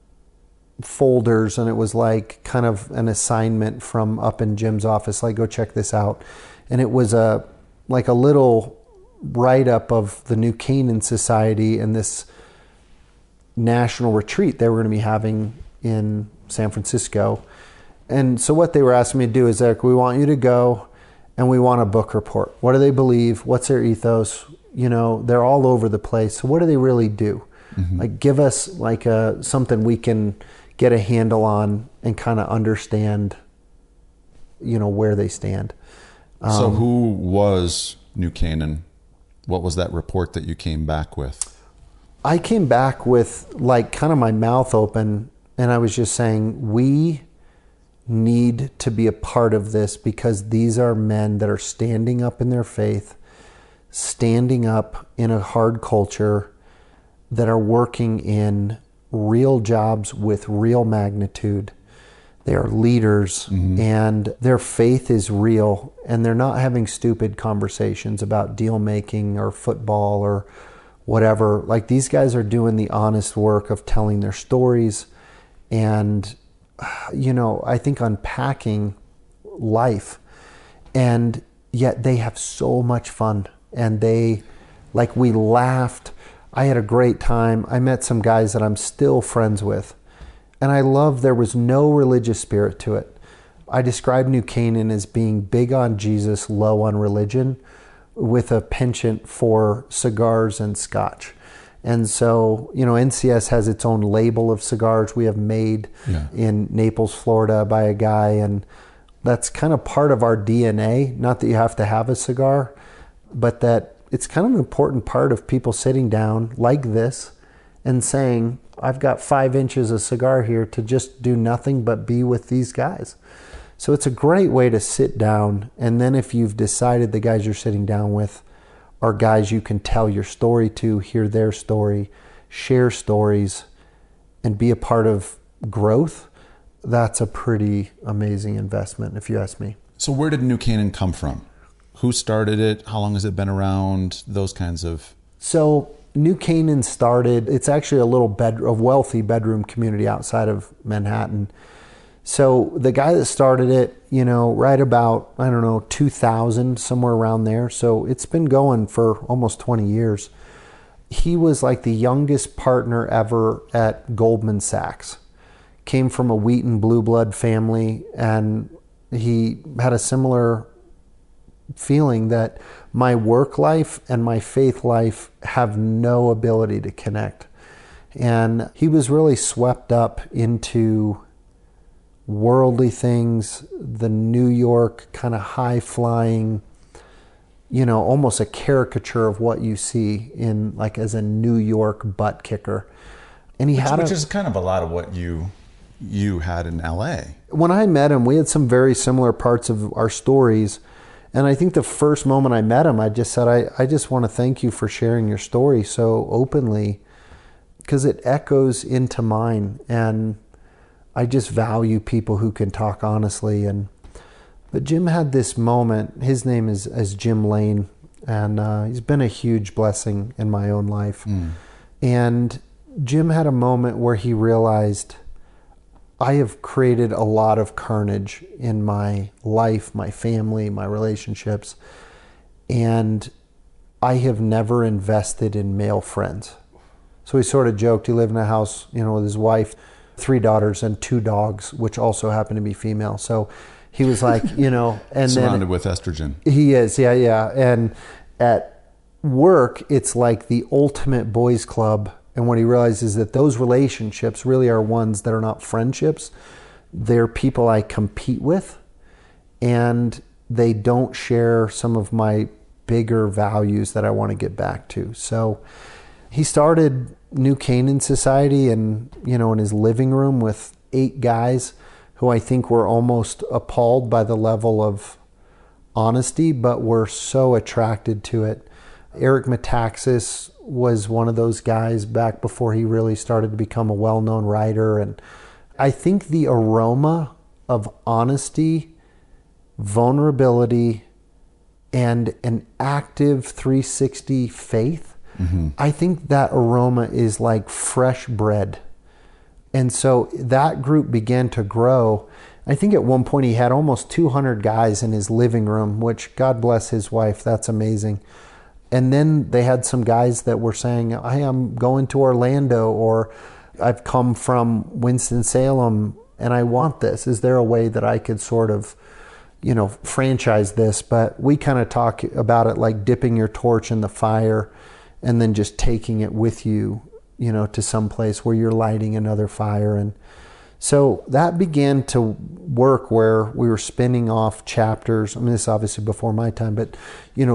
folders, and it was like kind of an assignment from up in Jim's office, like, go check this out. And it was a little write-up of the new Canaan Society and this national retreat they were going to be having in San Francisco. And so what they were asking me to do is, Eric, we want you to go and we want a book report. What do they believe? What's their ethos? You know, they're all over the place. So what do they really do? Mm-hmm. Like, give us like something we can get a handle on and kind of understand, you know, where they stand. So who was New Canaan? What was that report that you came back with? I came back with like kind of my mouth open, and I was just saying, we need to be a part of this, because these are men that are standing up in their faith, standing up in a hard culture, that are working in real jobs with real magnitude. They are leaders, mm-hmm. and their faith is real, and they're not having stupid conversations about deal making or football or whatever. Like, these guys are doing the honest work of telling their stories and, you know, I think unpacking life. And yet they have so much fun, and we laughed. I had a great time. I met some guys that I'm still friends with. And I love there was no religious spirit to it. I describe New Canaan as being big on Jesus, low on religion, with a penchant for cigars and scotch. And so, you know, NCS has its own label of cigars we have made in Naples, Florida by a guy. And that's kind of part of our DNA. Not that you have to have a cigar, but that it's kind of an important part of people sitting down like this and saying, I've got 5 inches of cigar here to just do nothing but be with these guys. So it's a great way to sit down. And then if you've decided the guys you're sitting down with are guys you can tell your story to, hear their story, share stories, and be a part of growth, that's a pretty amazing investment, if you ask me. So where did New Canaan come from? Who started it? How long has it been around? Those kinds of... So New Canaan started, it's actually a wealthy bedroom community outside of Manhattan. So the guy that started it, you know, right about, 2000, somewhere around there. So it's been going for almost 20 years. He was like the youngest partner ever at Goldman Sachs. Came from a Wheaton blue blood family, and he had a similar feeling that my work life and my faith life have no ability to connect. And he was really swept up into worldly things, the New York kind of high-flying, you know, almost a caricature of what you see in, like, as a New York butt kicker. And which is kind of a lot of what you had in LA. When I met him, we had some very similar parts of our stories. And I think the first moment I met him, I just said, I just want to thank you for sharing your story so openly, because it echoes into mine. And I just value people who can talk honestly. But Jim had this moment. His name is Jim Lane, and he's been a huge blessing in my own life. And Jim had a moment where he realized, I have created a lot of carnage in my life, my family, my relationships, and I have never invested in male friends. So he sort of joked, he lived in a house, you know, with his wife, 3 daughters and 2 dogs, which also happen to be female. So he was like, you know, and surrounded with estrogen. He is, yeah. And at work, it's like the ultimate boys club. And what he realizes that those relationships really are ones that are not friendships. They're people I compete with, and they don't share some of my bigger values that I want to get back to. So he started New Canaan Society and, you know, in his living room with 8 guys who I think were almost appalled by the level of honesty, but were so attracted to it. Eric Metaxas was one of those guys back before he really started to become a well-known writer. And I think the aroma of honesty, vulnerability, and an active 360 faith, I think that aroma is like fresh bread. And so that group began to grow. I think at one point he had almost 200 guys in his living room, which, God bless his wife, that's amazing. And then they had some guys that were saying, hey, I'm going to Orlando, or I've come from Winston-Salem and I want this. Is there a way that I could sort of, franchise this? But we kind of talk about it like dipping your torch in the fire and then just taking it with you, to some place where you're lighting another fire. And so that began to work, where we were spinning off chapters. I mean, this is obviously before my time, but,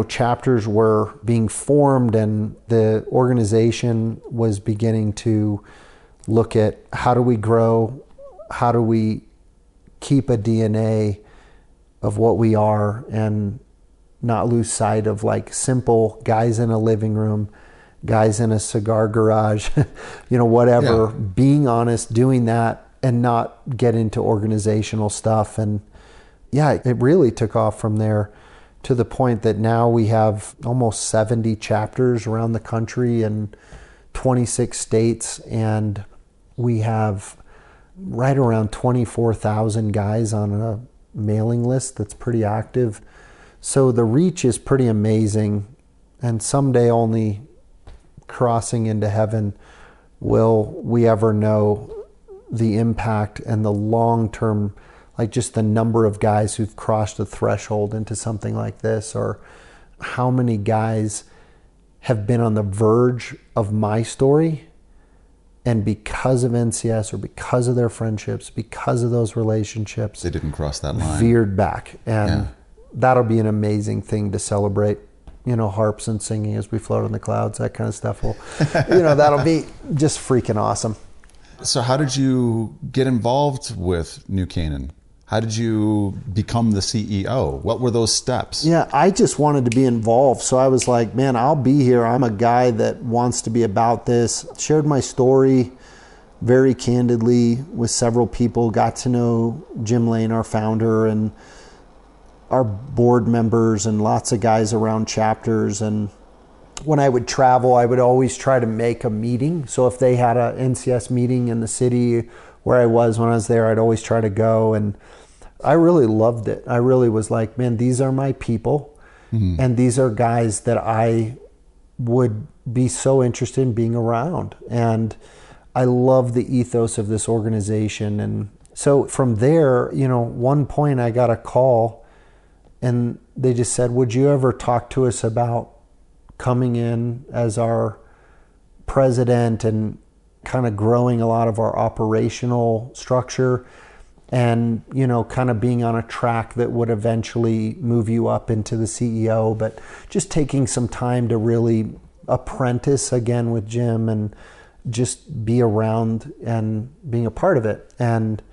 chapters were being formed, and the organization was beginning to look at how do we grow, how do we keep a DNA of what we are and not lose sight of like simple guys in a living room, guys in a cigar garage, whatever, being honest, doing that, and not get into organizational stuff. And yeah, it really took off from there, to the point that now we have almost 70 chapters around the country in 26 states, and we have right around 24,000 guys on a mailing list that's pretty active. So the reach is pretty amazing, and someday only crossing into heaven will we ever know the impact and the long-term, like just the number of guys who've crossed the threshold into something like this, or how many guys have been on the verge of my story, and because of NCS or because of their friendships, because of those relationships, they didn't cross that line, veered back. And that'll be an amazing thing to celebrate. Harps and singing as we float on the clouds, that kind of stuff will, that'll be just freaking awesome. So how did you get involved with New Canaan? How did you become the CEO? What were those steps? Yeah, I just wanted to be involved. So I was like, man, I'll be here. I'm a guy that wants to be about this. Shared my story very candidly with several people. Got to know Jim Lane, our founder, and our board members, and lots of guys around chapters. And when I would travel, I would always try to make a meeting. So if they had a NCS meeting in the city where I was when I was there, I'd always try to go. And I really loved it. I really was like, man, these are my people. Mm-hmm. And these are guys that I would be so interested in being around. And I love the ethos of this organization. And so from there, one point I got a call, and they just said, would you ever talk to us about coming in as our president and kind of growing a lot of our operational structure, and kind of being on a track that would eventually move you up into the CEO, but just taking some time to really apprentice again with Jim and just be around and being a part of it. And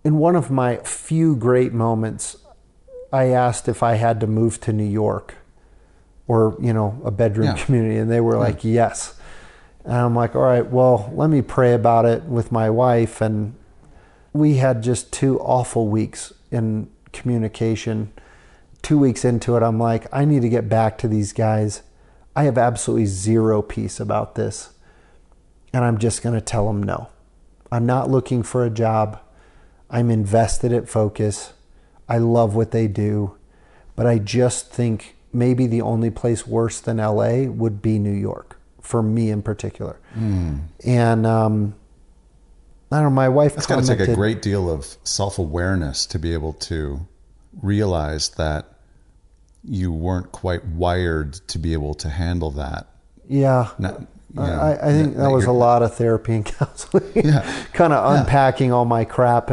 in one of my few great moments, I asked if I had to move to New York or, a bedroom community. And they were like, yes. And I'm like, all right, well, let me pray about it with my wife. And we had just 2 awful weeks in communication. 2 weeks into it, I'm like, I need to get back to these guys. I have absolutely zero peace about this. And I'm just going to tell them no. I'm not looking for a job. I'm invested at Focus. I love what they do. But I just think maybe the only place worse than LA would be New York, for me in particular. And I don't know, my wife It's got to take a great deal of self-awareness to be able to realize that you weren't quite wired to be able to handle that. Yeah. I think that was a lot of therapy and counseling, kind of unpacking all my crap.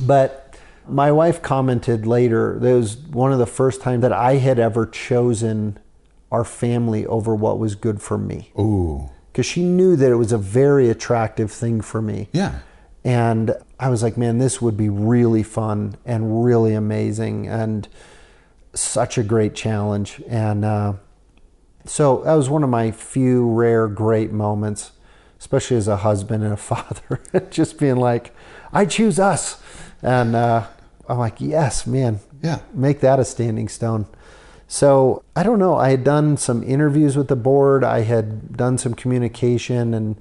But my wife commented later, that was one of the first times that I had ever chosen our family over what was good for me. Ooh. Because she knew that it was a very attractive thing for me. Yeah. And I was like, man, this would be really fun and really amazing and such a great challenge. And so that was one of my few rare great moments, especially as a husband and a father, just being like, I choose us. And I'm like, yes, man, make that a standing stone. So I don't know, I had done some interviews with the board. I had done some communication and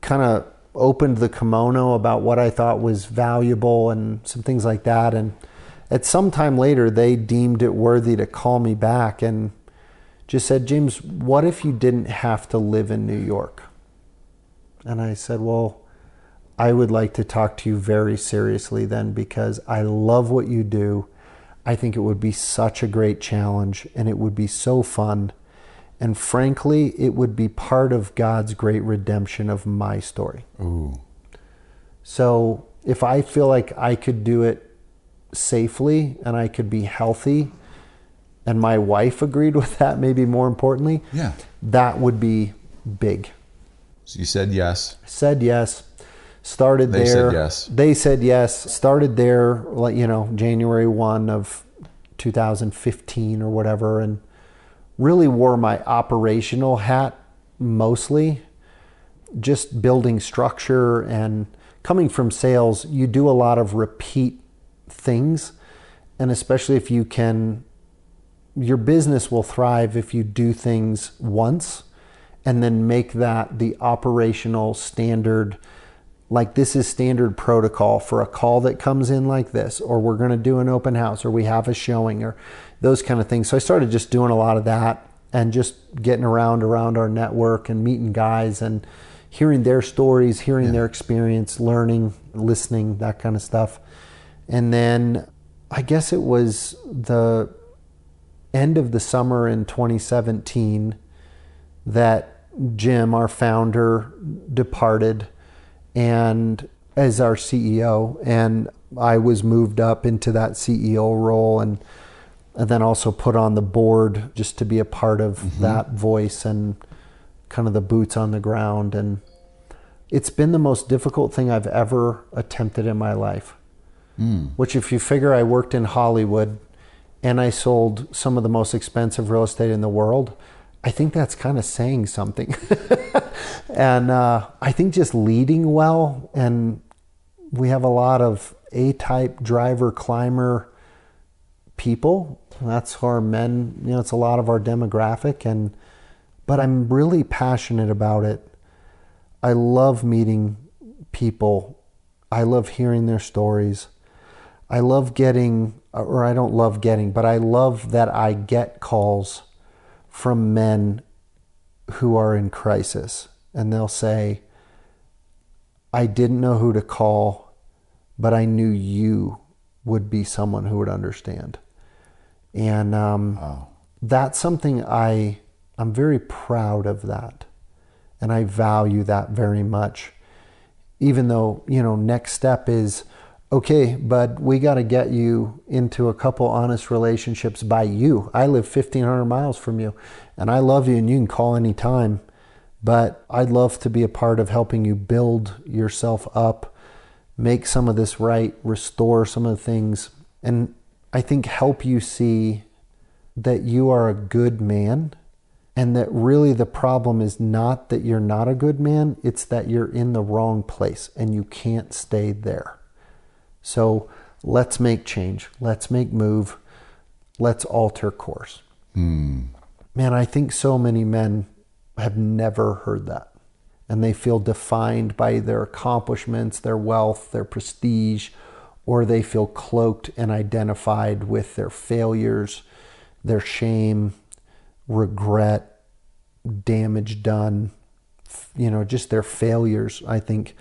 kind of opened the kimono about what I thought was valuable and some things like that. And at some time later, they deemed it worthy to call me back. And, just said, James, what if you didn't have to live in New York? And I said, well, I would like to talk to you very seriously then, because I love what you do. I think it would be such a great challenge, and it would be so fun. And frankly, it would be part of God's great redemption of my story. Ooh. So if I feel like I could do it safely and I could be healthy, and my wife agreed with that, maybe more importantly, that would be big. So you said yes. I said yes. Started there. They said yes. They said yes. Started there, like, January 1 of 2015 or whatever, and really wore my operational hat mostly, just building structure. And coming from sales, you do a lot of repeat things, and especially if you can, your business will thrive if you do things once and then make that the operational standard. Like, this is standard protocol for a call that comes in like this, or we're going to do an open house, or we have a showing, or those kind of things. So I started just doing a lot of that and just getting around our network and meeting guys and hearing their stories, hearing their experience, learning, listening, that kind of stuff. And then I guess it was the end of the summer in 2017 that Jim, our founder, departed and as our CEO, and I was moved up into that CEO role, and then also put on the board just to be a part of that voice and kind of the boots on the ground. And it's been the most difficult thing I've ever attempted in my life. Which, if you figure I worked in Hollywood and I sold some of the most expensive real estate in the world, I think that's kind of saying something. And I think just leading well, and we have a lot of A-type driver climber people. That's our men, it's a lot of our demographic, but I'm really passionate about it. I love meeting people. I love hearing their stories. I love getting, or I don't love getting, but I love that I get calls from men who are in crisis, and they'll say, I didn't know who to call, but I knew you would be someone who would understand. And that's something I'm very proud of that, and I value that very much. Even though, next step is, okay, but we got to get you into a couple honest relationships by you. I live 1,500 miles from you, and I love you, and you can call anytime. But I'd love to be a part of helping you build yourself up, make some of this right, restore some of the things, and I think help you see that you are a good man, and that really the problem is not that you're not a good man, it's that you're in the wrong place and you can't stay there. So let's make change. Let's make move. Let's alter course. Man, I think so many men have never heard that. And they feel defined by their accomplishments, their wealth, their prestige, or they feel cloaked and identified with their failures, their shame, regret, damage done, just their failures, I think.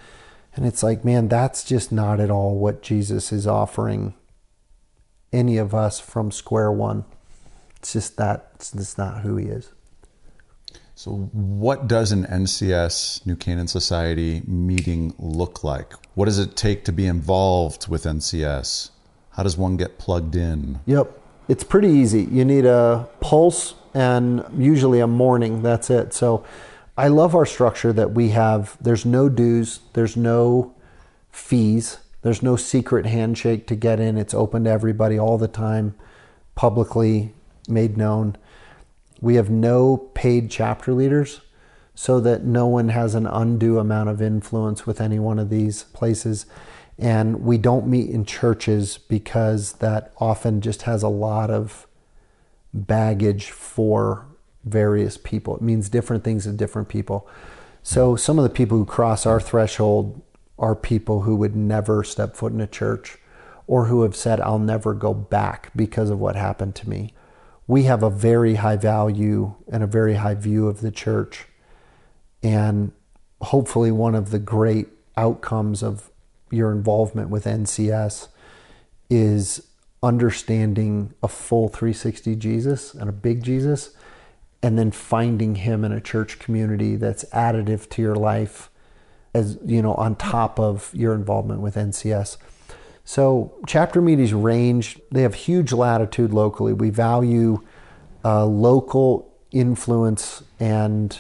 And it's like, man, that's just not at all what Jesus is offering any of us from square one. It's just that's not who he is. So what does an NCS, New Canaan Society, meeting look like? What does it take to be involved with NCS? How does one get plugged in? Yep. It's pretty easy. You need a pulse and usually a morning. That's it. So I love our structure that we have. There's no dues. There's no fees. There's no secret handshake to get in. It's open to everybody all the time, publicly made known. We have no paid chapter leaders, so that no one has an undue amount of influence with any one of these places. And we don't meet in churches because that often just has a lot of baggage for various people. It means different things to different people. So some of the people who cross our threshold are people who would never step foot in a church, or who have said, I'll never go back because of what happened to me. we have a very high value and a very high view of the church. And hopefully one of the great outcomes of your involvement with NCS is understanding a full 360 Jesus and a big Jesus, and then finding him in a church community that's additive to your life, as on top of your involvement with NCS. So chapter meetings range. They have huge latitude locally. We value local influence and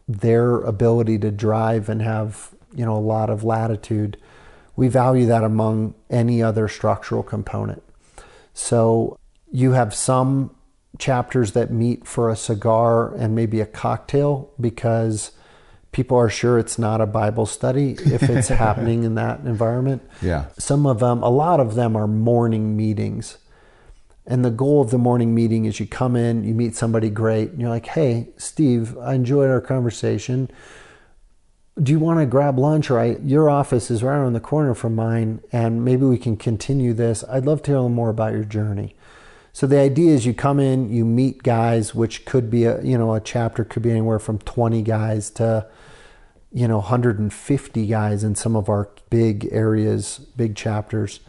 their ability to drive and have a lot of latitude. We value that among any other structural component. So you have some chapters that meet for a cigar and maybe a cocktail because people are sure it's not a Bible study if it's happening in that environment. Yeah. Some of them, a lot of them are morning meetings. And the goal of the morning meeting is you come in, you meet somebody great, and you're like, hey, Steve, I enjoyed our conversation. Do you want to grab lunch? Or your office is right around the corner from mine, and maybe we can continue this. I'd love to hear more about your journey. So the idea is you come in, you meet guys, which could be a chapter could be anywhere from 20 guys to 150 guys in some of our big areas, big chapters.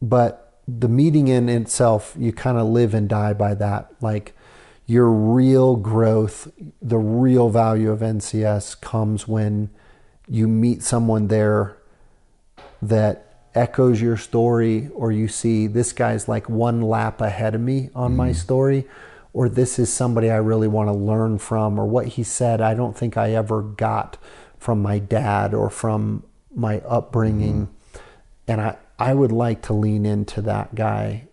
But the meeting in itself, you kind of live and die by that. Like your real growth, the real value of NCS comes when you meet someone there that echoes your story, or you see this guy's like one lap ahead of me on my story, or this is somebody I really want to learn from, or what he said I don't think I ever got from my dad or from my upbringing. And I would like to lean into that guy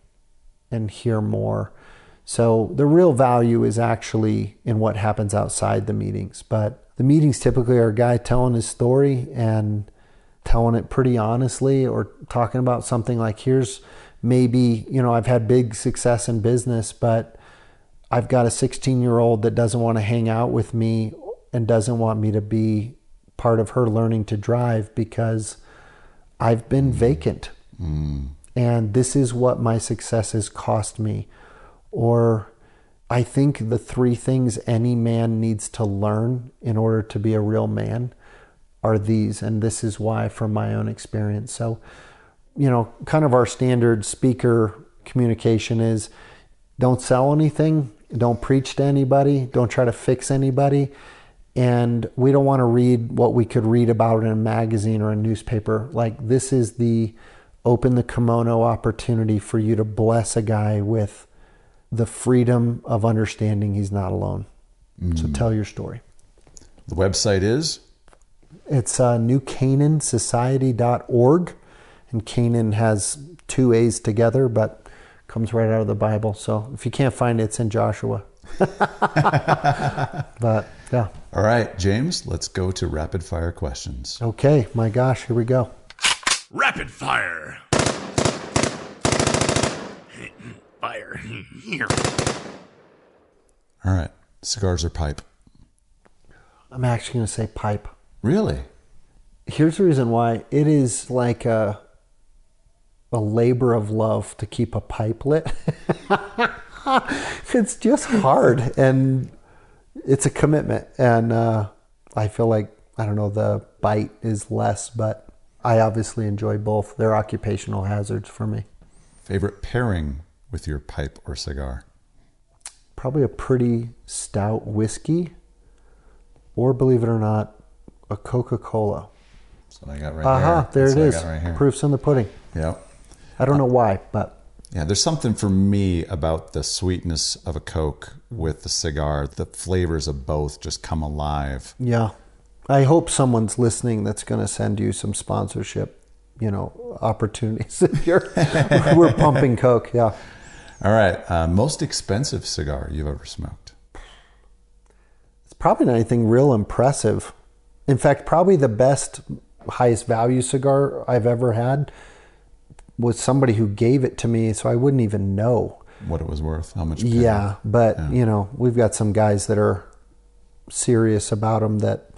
and hear more. So the real value is actually in what happens outside the meetings. But the meetings typically are a guy telling his story and telling it pretty honestly, or talking about something like, here's maybe, I've had big success in business, but I've got a 16-year-old that doesn't want to hang out with me and doesn't want me to be part of her learning to drive because I've been vacant. And this is what my success has cost me. Or I think the 3 things any man needs to learn in order to be a real man are these, and this is why from my own experience. So, kind of our standard speaker communication is don't sell anything, don't preach to anybody, don't try to fix anybody. And we don't want to read what we could read about in a magazine or a newspaper. Like, this is the open the kimono opportunity for you to bless a guy with the freedom of understanding he's not alone. So tell your story. The website is? It's newcanansociety.org. And Canaan has 2 A's together, but comes right out of the Bible. So if you can't find it, it's in Joshua. But yeah. All right, James, let's go to rapid fire questions. Okay, my gosh, here we go. Rapid fire. Fire here. All right, cigars or pipe? I'm actually going to say pipe. Really? Here's the reason why. It is like a labor of love to keep a pipe lit. It's just hard, and it's a commitment. And I feel like, I don't know, the bite is less, but I obviously enjoy both. They're occupational hazards for me. Favorite pairing with your pipe or cigar? Probably a pretty stout whiskey, or believe it or not, a Coca-Cola. That's what I got right here. There That's it is. I got right here. Proof's in the pudding. Yeah. I don't know why, but... Yeah, there's something for me about the sweetness of a Coke with the cigar. The flavors of both just come alive. Yeah. I hope someone's listening that's going to send you some sponsorship, opportunities. We're pumping Coke, yeah. All right. Most expensive cigar you've ever smoked? It's probably not anything real impressive. In fact, probably the best, highest value cigar I've ever had was somebody who gave it to me, so I wouldn't even know what it was worth, how much? Yeah, but we've got some guys that are serious about them that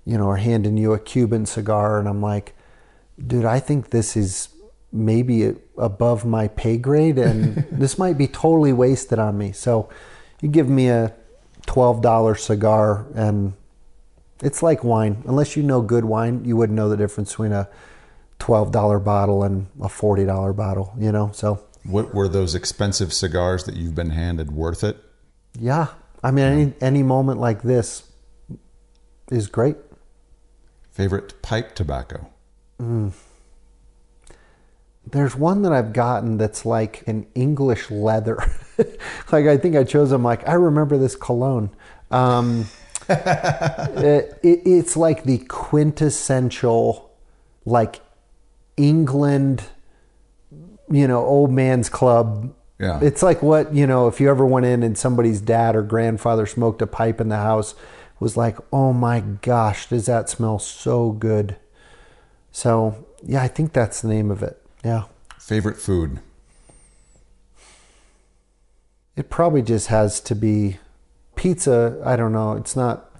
are handing you a Cuban cigar, and I'm like, dude, I think this is maybe above my pay grade, and this might be totally wasted on me. So you give me a $12 cigar, and it's like wine. Unless you know good wine, you wouldn't know the difference between a $12 bottle and a $40 bottle, you know? So what were those expensive cigars that you've been handed worth it? Yeah. I mean, any moment like this is great. Favorite pipe tobacco? There's one that I've gotten that's like an English leather. Like, I think I chose them. Like, I remember this cologne. It's like the quintessential, like, England, old man's club. Yeah. It's like what, if you ever went in and somebody's dad or grandfather smoked a pipe in the house, was like, oh my gosh, does that smell so good? So, yeah, I think that's the name of it. Yeah. Favorite food? It probably just has to be pizza. I don't know. It's not,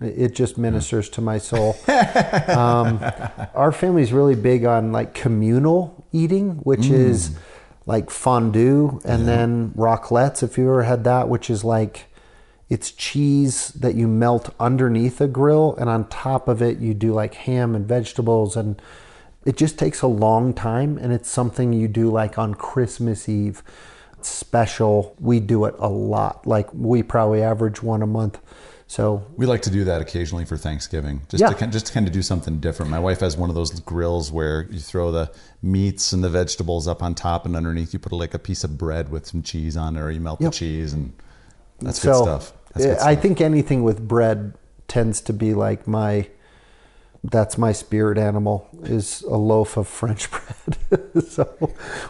it just ministers to my soul. Our family's really big on like communal eating, which is like fondue and then raclettes, if you ever had that, which is like, it's cheese that you melt underneath a grill, and on top of it you do like ham and vegetables, and it just takes a long time, and it's something you do like on Christmas Eve. It's special. We do it a lot. Like, we probably average one a month. So we like to do that occasionally for Thanksgiving, just to kind of do something different. My wife has one of those grills where you throw the meats and the vegetables up on top, and underneath you put like a piece of bread with some cheese on it, or you melt the cheese, and that's good stuff. I think anything with bread tends to be like that's my spirit animal, is a loaf of French bread. So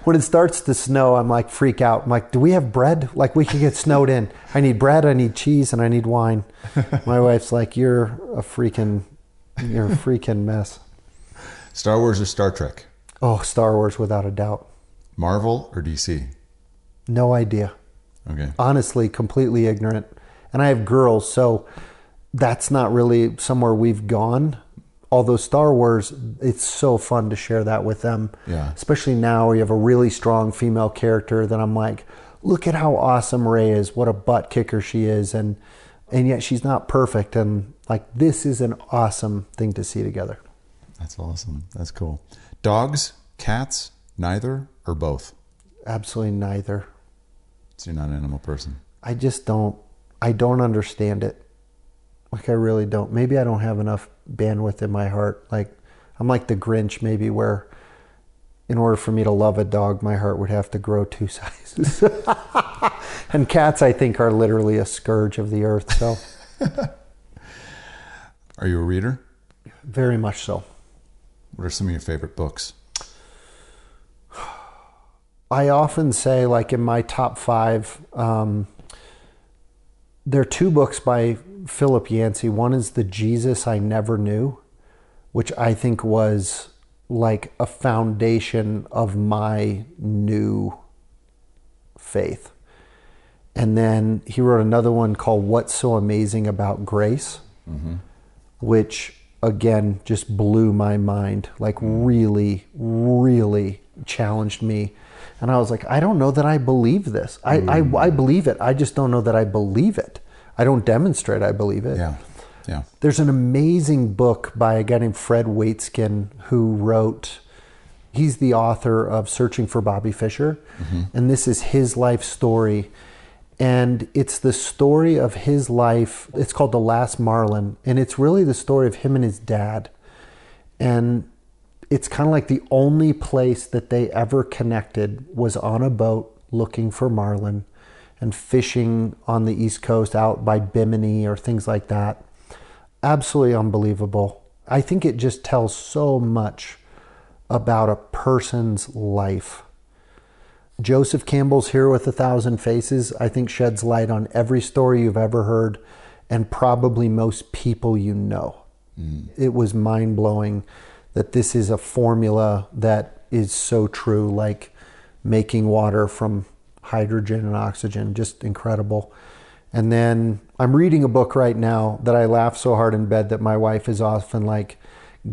when it starts to snow, I'm like, freak out. I'm like, do we have bread? Like, we could get snowed in. I need bread, I need cheese, and I need wine. My wife's like, you're a freaking mess. Star Wars or Star Trek? Oh, Star Wars, without a doubt. Marvel or DC? No idea. Okay. Honestly, completely ignorant. And I have girls, so that's not really somewhere we've gone. Although Star Wars, it's so fun to share that with them. Yeah. Especially now where you have a really strong female character that I'm like, look at how awesome Rey is. What a butt kicker she is. And yet she's not perfect. And like, this is an awesome thing to see together. That's awesome. That's cool. Dogs, cats, neither, or both? Absolutely neither. So you're not an animal person? I don't understand it. Like, I really don't. Maybe I don't have enough bandwidth in my heart. Like, I'm like the Grinch, maybe, where in order for me to love a dog, my heart would have to grow 2 sizes. And cats, I think, are literally a scourge of the earth. So, are you a reader? Very much so. What are some of your favorite books? I often say, like, in my top 5, there are 2 books by Philip Yancey. One is The Jesus I Never Knew, which I think was like a foundation of my new faith. And then he wrote another one called What's So Amazing About Grace, which again just blew my mind, like really, really challenged me. And I was like, I don't know that I believe this. I believe it. I just don't know that I believe it. I don't demonstrate I believe it. Yeah. There's an amazing book by a guy named Fred Waitskin he's the author of Searching for Bobby Fischer. And this is his life story. And it's the story of his life. It's called The Last Marlin. And it's really the story of him and his dad. And it's kind of like the only place that they ever connected was on a boat looking for marlin and fishing on the East Coast out by Bimini or things like that. Absolutely unbelievable. I think it just tells so much about a person's life. Joseph Campbell's Hero with 1,000 Faces, I think, sheds light on every story you've ever heard and probably most people you know. It was mind-blowing that this is a formula that is so true, like making water from hydrogen and oxygen, just incredible. And then I'm reading a book right now that I laugh so hard in bed that my wife is often like,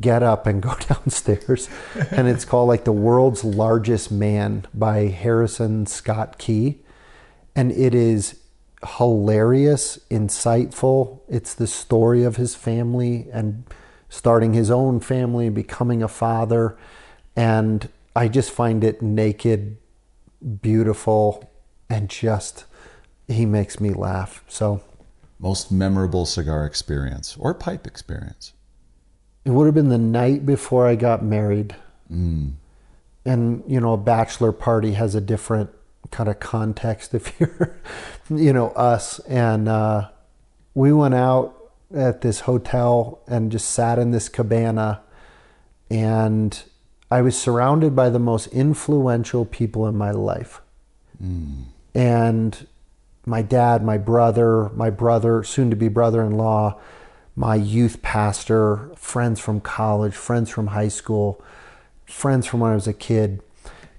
get up and go downstairs. And it's called like The World's Largest Man by Harrison Scott Key. And it is hilarious, insightful. It's the story of his family and starting his own family, becoming a father. And I just find it naked, beautiful, and just, he makes me laugh. So, most memorable cigar experience or pipe experience? It would have been the night before I got married. And, you know, a bachelor party has a different kind of context if you're, you know, us. And we went out at this hotel and just sat in this cabana. And I was surrounded by the most influential people in my life. And my dad, my brother, soon to be brother-in-law, my youth pastor, friends from college, friends from high school, friends from when I was a kid.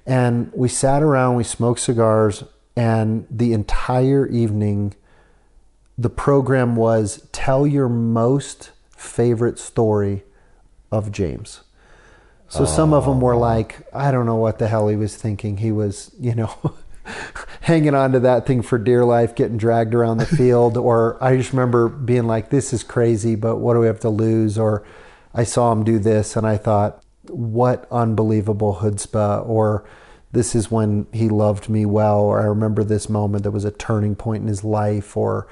And we sat around, we smoked cigars, and the entire evening, the program was tell your most favorite story of James. So some of them were like, I don't know what the hell he was thinking. He was, you know, hanging on to that thing for dear life, getting dragged around the field. Or I just remember being like, this is crazy, but what do we have to lose? Or I saw him do this and I thought, what unbelievable chutzpah. Or this is when he loved me well. Or I remember this moment that was a turning point in his life, or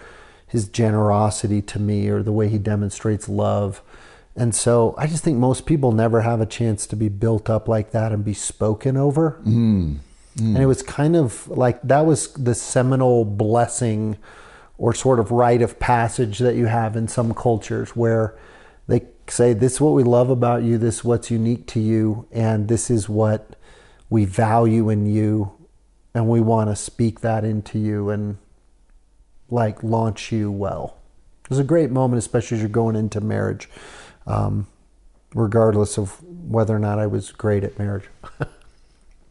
his generosity to me, or the way he demonstrates love. And so I just think most people never have a chance to be built up like that and be spoken over. And it was kind of like, that was the seminal blessing or sort of rite of passage that you have in some cultures, where they say, this is what we love about you, this is what's unique to you, and this is what we value in you, and we want to speak that into you and like launch you well. It was a great moment, especially as you're going into marriage. Regardless of whether or not I was great at marriage.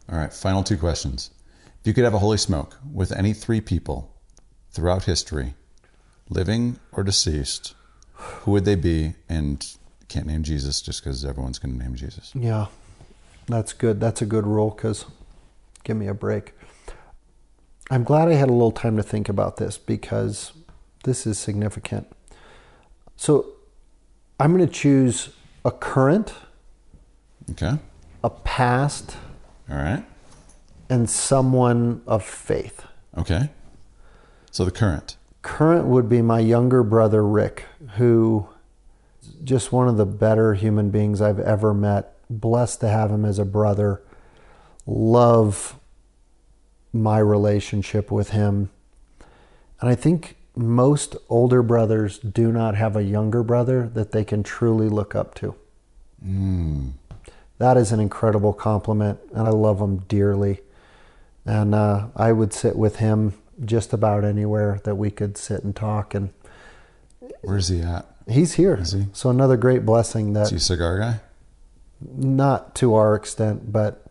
All right, final two questions. If you could have a holy smoke with any three people throughout history, living or deceased, who would they be? And you can't name Jesus just because everyone's going to name Jesus. Yeah, that's good. That's a good rule, because give me a break. I'm glad I had a little time to think about this, because this is significant. So I'm going to choose a current, okay, a past, all right, and someone of faith. Okay. So the current. Current would be my younger brother, Rick, who is just one of the better human beings I've ever met. Blessed to have him as a brother. Love my relationship with him. And I think most older brothers do not have a younger brother that they can truly look up to. That is an incredible compliment, and I love him dearly. And I would sit with him just about anywhere that we could sit and talk. And where's he at? He's here. Is he? So another great blessing. That is he a cigar guy? Not to our extent, but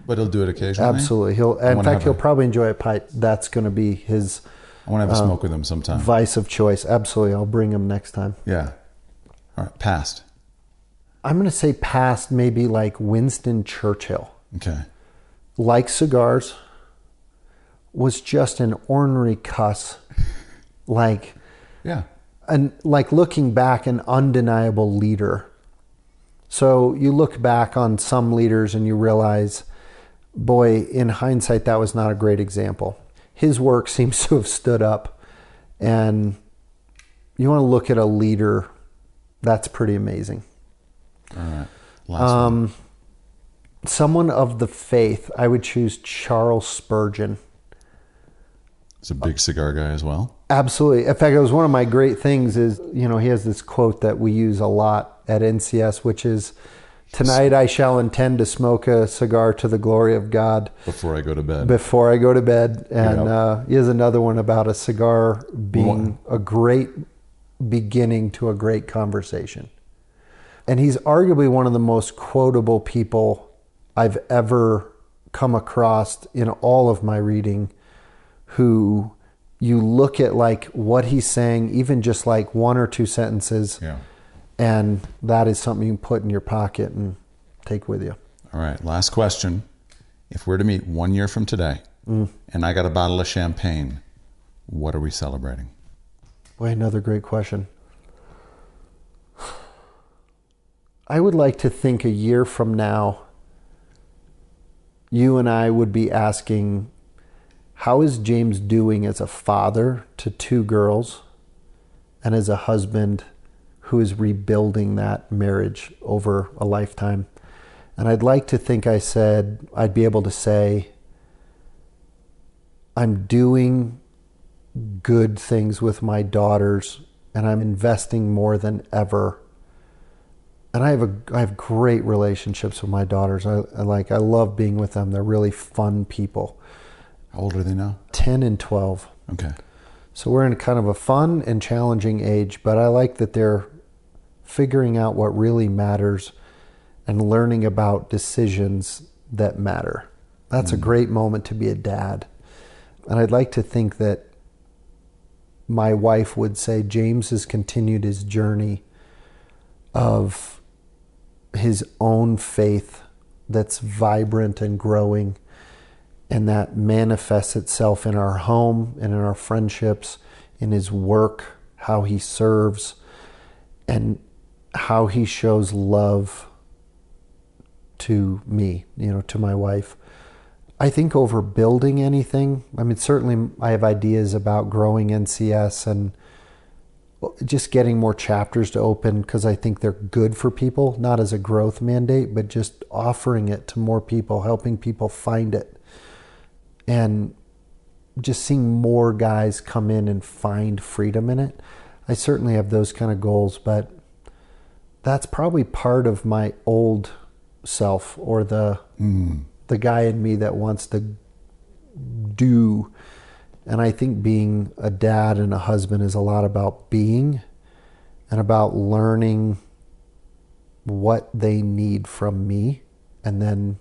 he'll do it occasionally. Absolutely. He'll probably enjoy a pipe. That's going to be his. I want to have a smoke with him sometime. Vice of choice. Absolutely. I'll bring him next time. Yeah. All right. Past. I'm going to say past, maybe like Winston Churchill. Okay. Like cigars, was just an ornery cuss. Like, yeah. And like looking back, an undeniable leader. So you look back on some leaders and you realize, boy, in hindsight, that was not a great example. His work seems to have stood up, and you want to look at a leader, that's pretty amazing. All right. Last one. Someone of the faith, I would choose Charles Spurgeon. He's a big cigar guy as well. Absolutely. In fact, it was one of my great things is, you know, he has this quote that we use a lot at NCS, which is, tonight I shall intend to smoke a cigar to the glory of God. Before I go to bed. Before I go to bed. And he has another one about a cigar being a great beginning to a great conversation. And he's arguably one of the most quotable people I've ever come across in all of my reading, who you look at like what he's saying, even just like one or two sentences, And that is something you can put in your pocket and take with you. All right, last question. If we're to meet 1 year from today, and I got a bottle of champagne, what are we celebrating? Boy, another great question. I would like to think a year from now, you and I would be asking, how is James doing as a father to 2 girls and as a husband who is rebuilding that marriage over a lifetime? And I'd like to think I'd be able to say, I'm doing good things with my daughters and I'm investing more than ever. And I have great relationships with my daughters. I love being with them. They're really fun people. How old are they now? 10 and 12. Okay. So we're in kind of a fun and challenging age, but I like that they're figuring out what really matters and learning about decisions that matter. That's a great moment to be a dad. And I'd like to think that my wife would say James has continued his journey of his own faith that's vibrant and growing, and that manifests itself in our home and in our friendships, in his work, how he serves, and how he shows love to me, to my wife. I think over building anything, certainly I have ideas about growing NCS and just getting more chapters to open because I think they're good for people, not as a growth mandate, but just offering it to more people, helping people find it. And just seeing more guys come in and find freedom in it. I certainly have those kind of goals, but that's probably part of my old self, or the guy in me that wants to do. And I think being a dad and a husband is a lot about being and about learning what they need from me and then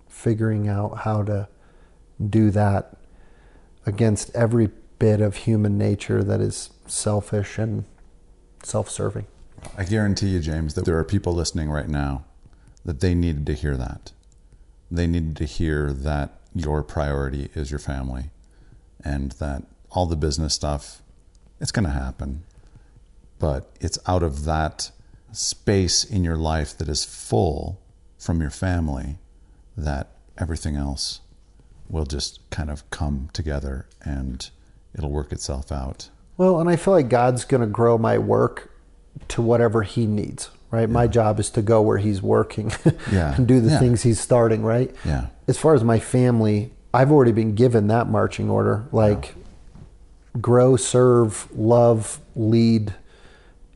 figuring out how to do that against every bit of human nature that is selfish and self-serving. I guarantee you, James, that there are people listening right now that they needed to hear that. They needed to hear that your priority is your family and that all the business stuff, it's going to happen. But it's out of that space in your life that is full from your family that everything else will just kind of come together and it'll work itself out. Well, and I feel like God's going to grow my work to whatever he needs, right? Yeah. My job is to go where he's working and do the things he's starting, right? Yeah. As far as my family, I've already been given that marching order, grow, serve, love, lead,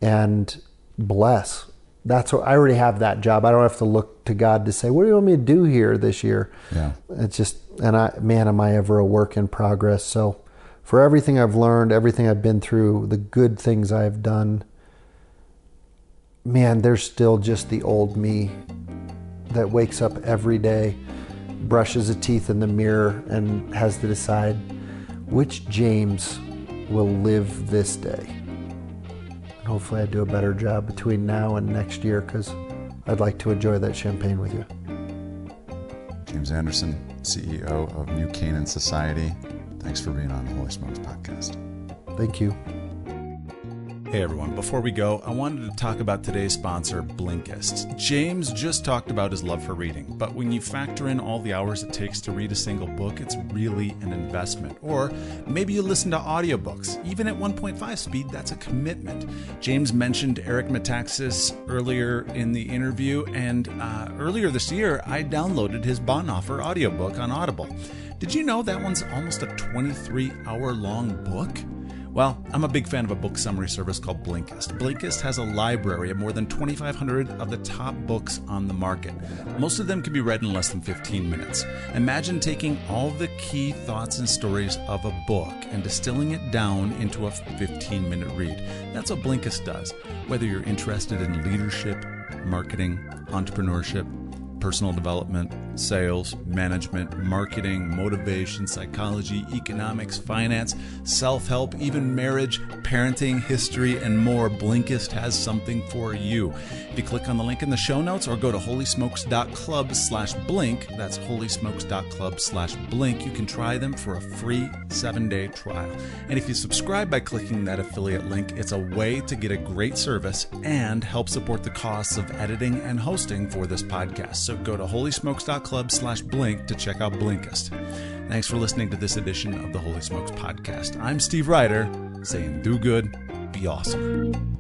and bless. That's what I already have that job. I don't have to look to God to say, what do you want me to do here this year? Yeah. It's just, and am I ever a work in progress? So for everything I've learned, everything I've been through, the good things I've done, man, there's still just the old me that wakes up every day, brushes his teeth in the mirror, and has to decide which James will live this day. And hopefully I do a better job between now and next year, because I'd like to enjoy that champagne with you. James Anderson, CEO of New Canaan Society. Thanks for being on the Holy Smokes podcast. Thank you. Hey everyone, before we go, I wanted to talk about today's sponsor, Blinkist. James just talked about his love for reading, but when you factor in all the hours it takes to read a single book, it's really an investment. Or maybe you listen to audiobooks. Even at 1.5 speed, that's a commitment. James mentioned Eric Metaxas earlier in the interview, and earlier this year, I downloaded his Bonhoeffer audiobook on Audible. Did you know that one's almost a 23-hour-long book? Well, I'm a big fan of a book summary service called Blinkist. Blinkist has a library of more than 2,500 of the top books on the market. Most of them can be read in less than 15 minutes. Imagine taking all the key thoughts and stories of a book and distilling it down into a 15-minute read. That's what Blinkist does. Whether you're interested in leadership, marketing, entrepreneurship, personal development, sales, management, marketing, motivation, psychology, economics, finance, self-help, even marriage, parenting, history, and more, Blinkist has something for you. If you click on the link in the show notes or go to holysmokes.club/blink, that's holysmokes.club/blink, you can try them for a free 7-day trial. And if you subscribe by clicking that affiliate link, it's a way to get a great service and help support the costs of editing and hosting for this podcast. So go to holysmokes.club/blink to check out Blinkist. Thanks for listening to this edition of the Holy Smokes podcast. I'm Steve Reiter, saying do good, be awesome.